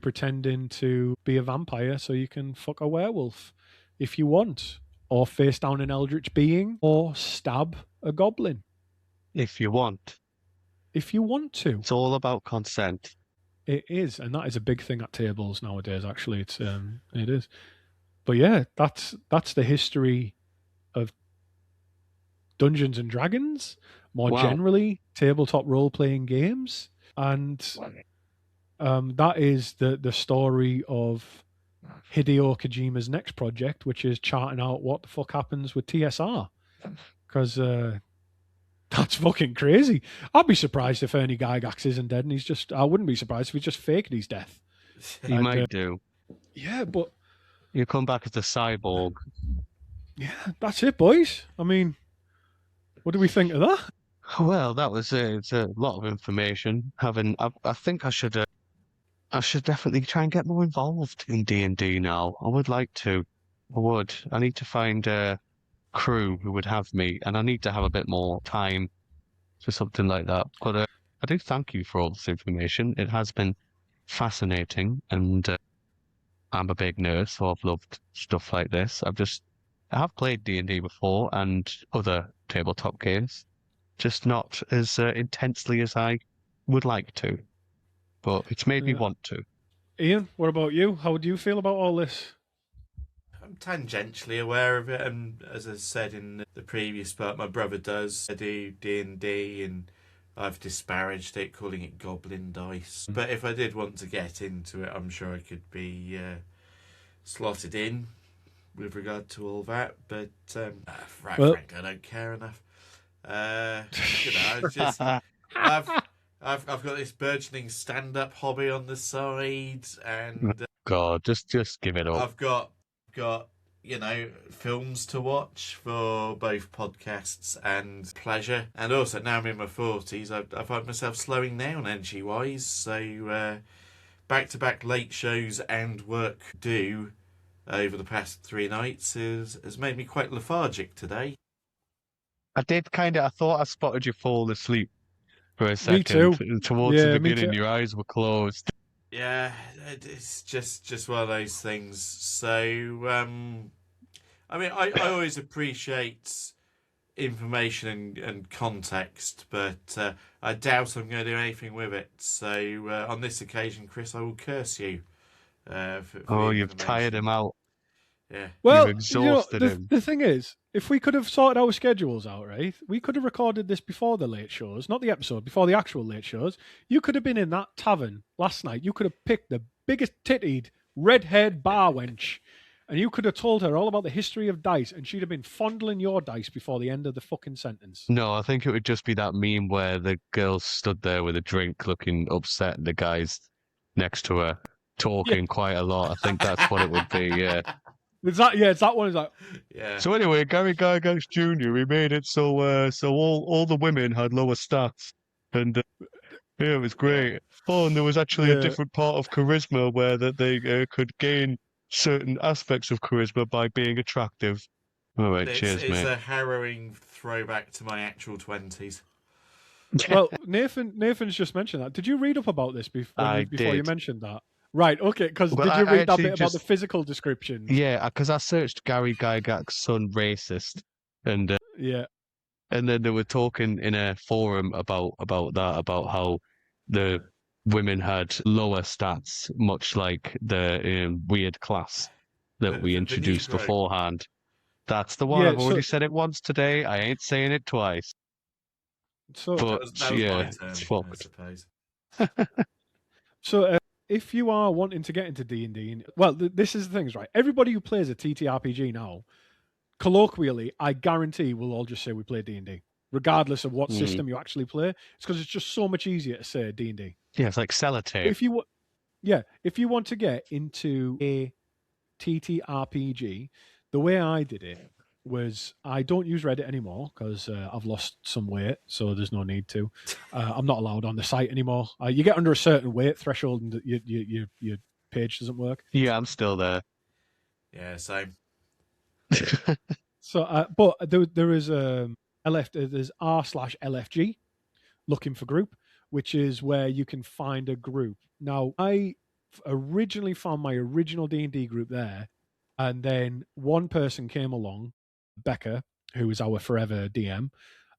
pretending to be a vampire so you can fuck a werewolf if you want, or face down an eldritch being, or stab a goblin If you want. if you want to. It's all about consent. It is, and that is a big thing at tables nowadays. Actually, it is. But yeah, that's the history of Dungeons and Dragons, more Wow. generally tabletop role playing games, and that is the story of Hideo Kojima's next project, which is charting out what the fuck happens with TSR, because that's fucking crazy. I'd be surprised if Ernie Gygax isn't dead, and I wouldn't be surprised if he's just faked his death. He might do. Yeah, but You come back as a cyborg. yeah, that's it, boys. I mean, what do we think of that? Well, that was it's a lot of information. I think I should definitely try and get more involved in D&D now. I would like to. I would. I need to find a crew who would have me, and I need to have a bit more time for something like that. But I do thank you for all this information. It has been fascinating, and I'm a big nerd, so I've loved stuff like this. I have played D&D before and other tabletop games, just not as intensely as I would like to. But it's made me want to. Ian, what about you? How do you feel about all this? I'm tangentially aware of it, and as I said in the previous part, my brother does. I do D&D, and I've disparaged it, calling it goblin dice. But if I did want to get into it, I'm sure I could be slotted in with regard to all that. But frankly, I don't care enough. It's just I've got this burgeoning stand-up hobby on the side, and God, just give it up. I've got films to watch for both podcasts and pleasure, and also now I'm in my 40s, I find myself slowing down energy wise, so back-to-back late shows and work due over the past 3 nights has made me quite lethargic today. I thought I spotted you fall asleep for a second. Me too. And towards the beginning, your eyes were closed. Yeah, it's just one of those things. So, I mean, I always appreciate information and context, but I doubt I'm going to do anything with it. So, on this occasion, Chris, I will curse you. For You've tired him out. Yeah. Well, You've exhausted him. The thing is, if we could have sorted our schedules out, right, we could have recorded this before the late shows, not the episode, before the actual late shows. You could have been in that tavern last night. You could have picked the biggest tittied, red-haired bar wench, and you could have told her all about the history of dice, and she'd have been fondling your dice before the end of the fucking sentence. No, I think it would just be that meme where the girl stood there with a drink looking upset, and the guy's next to her talking quite a lot. I think that's what it would be, yeah. It's that one. Is like, yeah. So anyway, Gary Gygax Jr. He made it so all the women had lower stats, and it was great. Oh, and there was actually a different part of charisma where that they could gain certain aspects of charisma by being attractive. All right, cheers, mate. It's a harrowing throwback to my actual 20s. well, Nathan's just mentioned that. Did you read up about this before you mentioned that? Right, okay, because did you read that bit about the physical description? Yeah, because I searched Gary Gygax's son racist, and and then they were talking in a forum about how the women had lower stats, much like the weird class that we introduced beforehand. That's the one. I've already said it once today. I ain't saying it twice. So, that was my turn, it's fucked. I suppose. So, if you are wanting to get into D&D, well, this is the thing, right? Everybody who plays a TTRPG now, colloquially, I guarantee will all just say we play D&D, regardless of what system you actually play. It's because it's just so much easier to say D&D. Yeah, it's like sellotape. If you want to get into a TTRPG, the way I did it was I don't use Reddit anymore because I've lost some weight, so there's no need to. I'm not allowed on the site anymore. You get under a certain weight threshold and your page doesn't work. Yeah, I'm still there. Yeah, same. So, but there is there's r/LFG, looking for group, which is where you can find a group. Now, I originally found my original D&D group there, and then one person came along, Becca, who is our forever DM,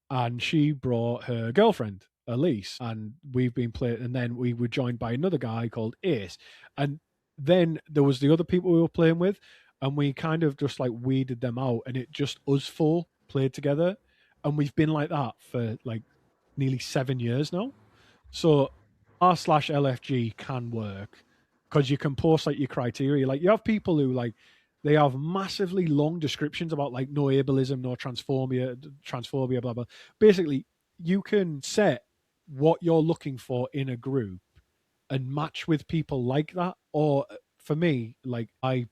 and she brought her girlfriend, Elise, and we've been playing, and then we were joined by another guy called Ace, and then there was the other people we were playing with, and we kind of just like weeded them out, and it just us four played together, and we've been like that for like nearly 7 years now. So r/LFG can work because you can post like your criteria. Like you have people who like they have massively long descriptions about like no ableism, no transphobia, blah blah. Basically, you can set what you're looking for in a group and match with people like that. Or for me, like I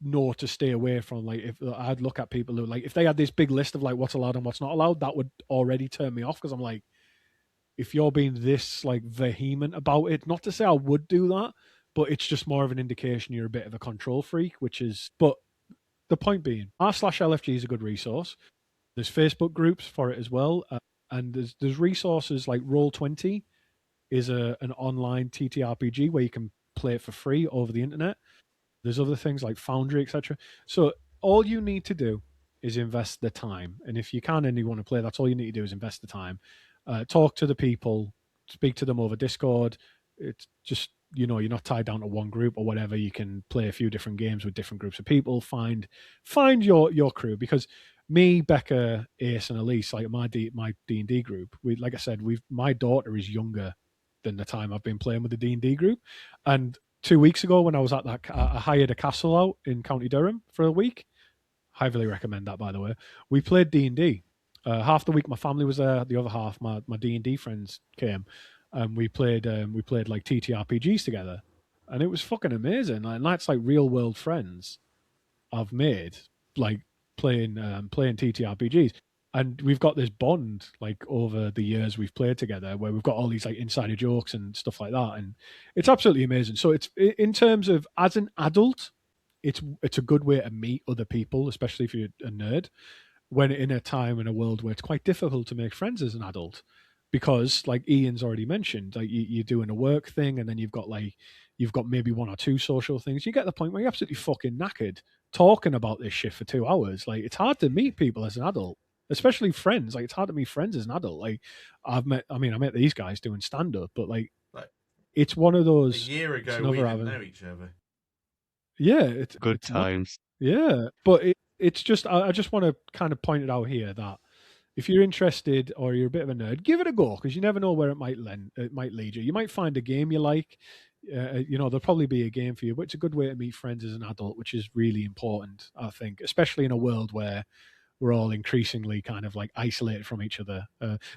know to stay away from, like if I'd look at people who like if they had this big list of like what's allowed and what's not allowed, that would already turn me off because I'm like, if you're being this like vehement about it, not to say I would do that, but it's just more of an indication you're a bit of a control freak, which is, but the point being, r/LFG is a good resource. There's Facebook groups for it as well. And there's resources like Roll20 is an online TTRPG where you can play it for free over the internet. There's other things like Foundry, etc. So all you need to do is invest the time. And if you can and you want to play, that's all you need to do is invest the time. Talk to the people, speak to them over Discord. It's just, you're not tied down to one group or whatever. You can play a few different games with different groups of people. Find your crew, because me, Becca, Ace, and Elise, like my D&D group, like I said, my daughter is younger than the time I've been playing with the D&D group. And 2 weeks ago when I was at that, I hired a castle out in County Durham for a week. Highly recommend that, by the way. We played D&D. Half the week my family was there, the other half my D&D friends came, and we played like TTRPGs together, and it was fucking amazing. And that's like real world friends I've made, like playing TTRPGs, and we've got this bond like over the years we've played together, where we've got all these like insider jokes and stuff like that, and it's absolutely amazing. So it's, in terms of as an adult, it's a good way to meet other people, especially if you're a nerd, when in a time in a world where it's quite difficult to make friends as an adult, because like Ian's already mentioned, like you're doing a work thing, and then you've got maybe one or two social things. You get to the point where you're absolutely fucking knackered talking about this shit for 2 hours. Like it's hard to meet people as an adult, especially friends. Like it's hard to meet friends as an adult. Like I met these guys doing stand up, but like it's one of those. A year ago, we didn't know each other. Yeah, it's good times. Yeah, but it's just, I just want to kind of point it out here that if you're interested or you're a bit of a nerd, give it a go, because you never know where it might lead you. You might find a game you like. There'll probably be a game for you, but it's a good way to meet friends as an adult, which is really important, I think, especially in a world where we're all increasingly kind of like isolated from each other.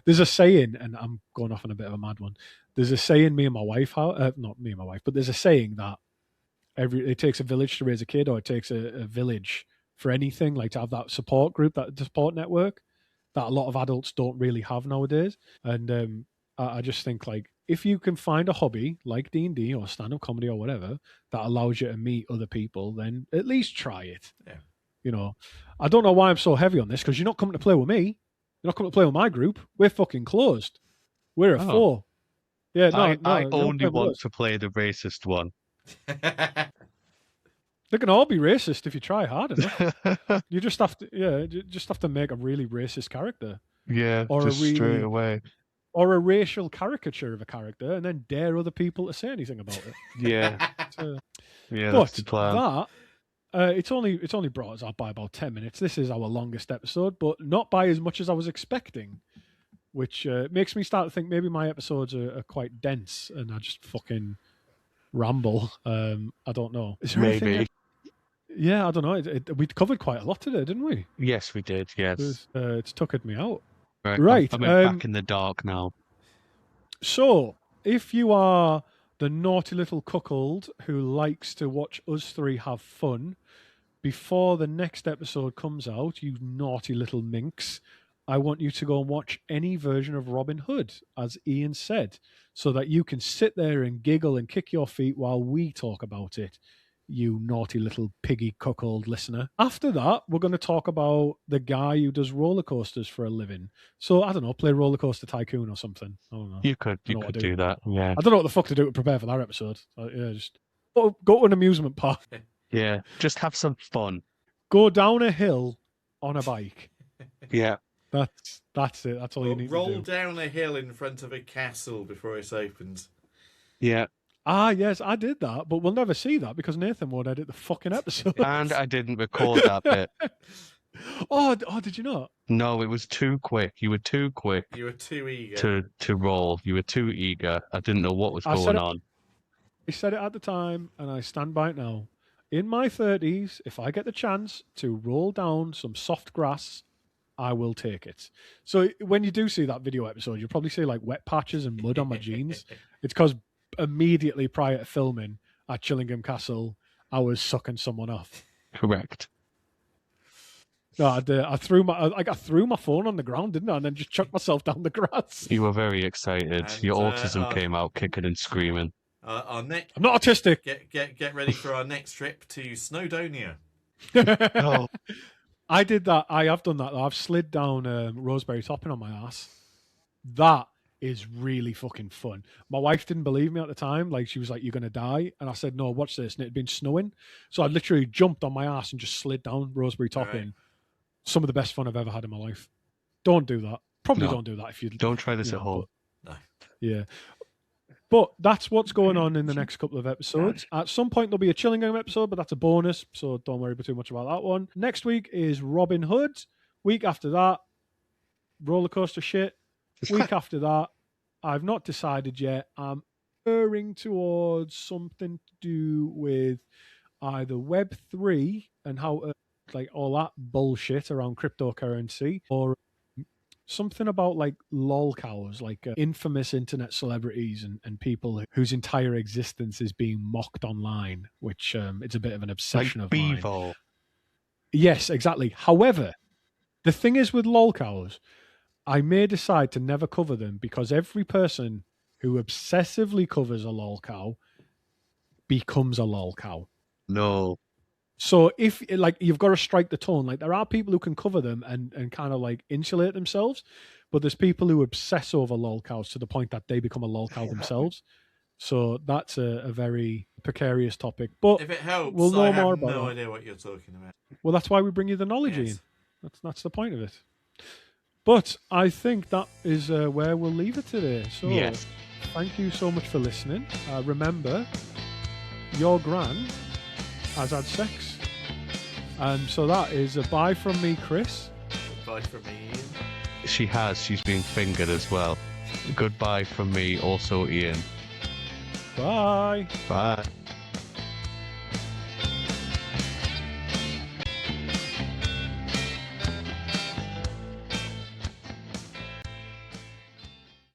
There's a saying, and I'm going off on a bit of a mad one. There's a saying me and my wife, not me and my wife, but there's a saying that it takes a village to raise a kid, or it takes a village for anything, like to have that support group, that support network that a lot of adults don't really have nowadays. And I just think, like, if you can find a hobby like D&D or stand-up comedy or whatever that allows you to meet other people, then at least try it. Yeah. I don't know why I'm so heavy on this, because you're not coming to play with me. You're not coming to play with my group. We're fucking closed. We're a 4. Yeah, I only want to play the racist one. They can all be racist if you try hard enough. You just have to make a really racist character. Yeah, or just straight away. Or a racial caricature of a character, and then dare other people to say anything about it. Yeah. That's the plan. It's only brought us up by about 10 minutes. This is our longest episode, but not by as much as I was expecting, which makes me start to think maybe my episodes are quite dense and I just fucking ramble. I don't know. Is there maybe. Yeah, I don't know. We covered quite a lot today, didn't we? Yes, we did. Yes. It's tuckered me out. Right, I'm back in the dark now. So, if you are the naughty little cuckold who likes to watch us three have fun, before the next episode comes out, you naughty little minx, I want you to go and watch any version of Robin Hood, as Ian said, so that you can sit there and giggle and kick your feet while we talk about it, you naughty little piggy cuckold listener. After that, we're going to talk about the guy who does roller coasters for a living. So, I don't know, play Roller Coaster Tycoon or something. I don't know. You could do that, yeah. I don't know what the fuck to do to prepare for that episode. Yeah, just go to an amusement park. Yeah, just have some fun. Go down a hill on a bike. Yeah. That's it. That's all you need to do. Roll down a hill in front of a castle before it opens. Yeah. Ah, yes, I did that, but we'll never see that because Nathan won't edit the fucking episode. And I didn't record that bit. Oh, did you not? No, it was too quick. You were too quick. You were too eager to roll. You were too eager. I didn't know what was going on. I said it at the time, and I stand by it now. In my 30s, if I get the chance to roll down some soft grass, I will take it. So when you do see that video episode, you'll probably see like wet patches and mud on my jeans. It's because immediately prior to filming at Chillingham Castle, I was sucking someone off. Correct. No, I threw my phone on the ground, didn't I? And then just chucked myself down the grass. You were very excited. And, your autism came out kicking and screaming. I'm not autistic. Get ready for our next trip to Snowdonia. Oh. I did that. I have done that. I've slid down Roseberry Topping on my ass. That is really fucking fun. My wife didn't believe me at the time. Like, she was like, "You're going to die." And I said, "No, watch this." And it had been snowing. So I literally jumped on my ass and just slid down Roseberry Topping. Right. Some of the best fun I've ever had in my life. Don't do that. Probably don't do that if you... Don't try this at home. No. Yeah. But that's what's going on in the next couple of episodes. At some point, there'll be a Chillingham episode, but that's a bonus, so don't worry too much about that one. Next week is Robin Hood. Week after that, roller coaster shit. Week after that, I've not decided yet. I'm erring towards something to do with either Web3 and how like all that bullshit around cryptocurrency, or something about like lol cows, like infamous internet celebrities and people whose entire existence is being mocked online, which it's a bit of an obsession like of mine. Bevo. Yes, exactly. However, the thing is with lol cows, I may decide to never cover them because every person who obsessively covers a lol cow becomes a lol cow. No. So if like you've got to strike the tone, like there are people who can cover them and kind of like insulate themselves, but there's people who obsess over lol cows to the point that they become a lol cow themselves. So that's a very precarious topic. But if it helps, we'll know I have more about no it. idea what you're talking about. Well, that's why we bring you the knowledge, Yes. Ian. That's the point of it. But I think that is where we'll leave it today. So yes. Thank you so much for listening. Remember, your gran has had sex. So that is a bye from me, Chris. Bye from me, Ian. She has. She's being fingered as well. Goodbye from me, also Ian. Bye. Bye.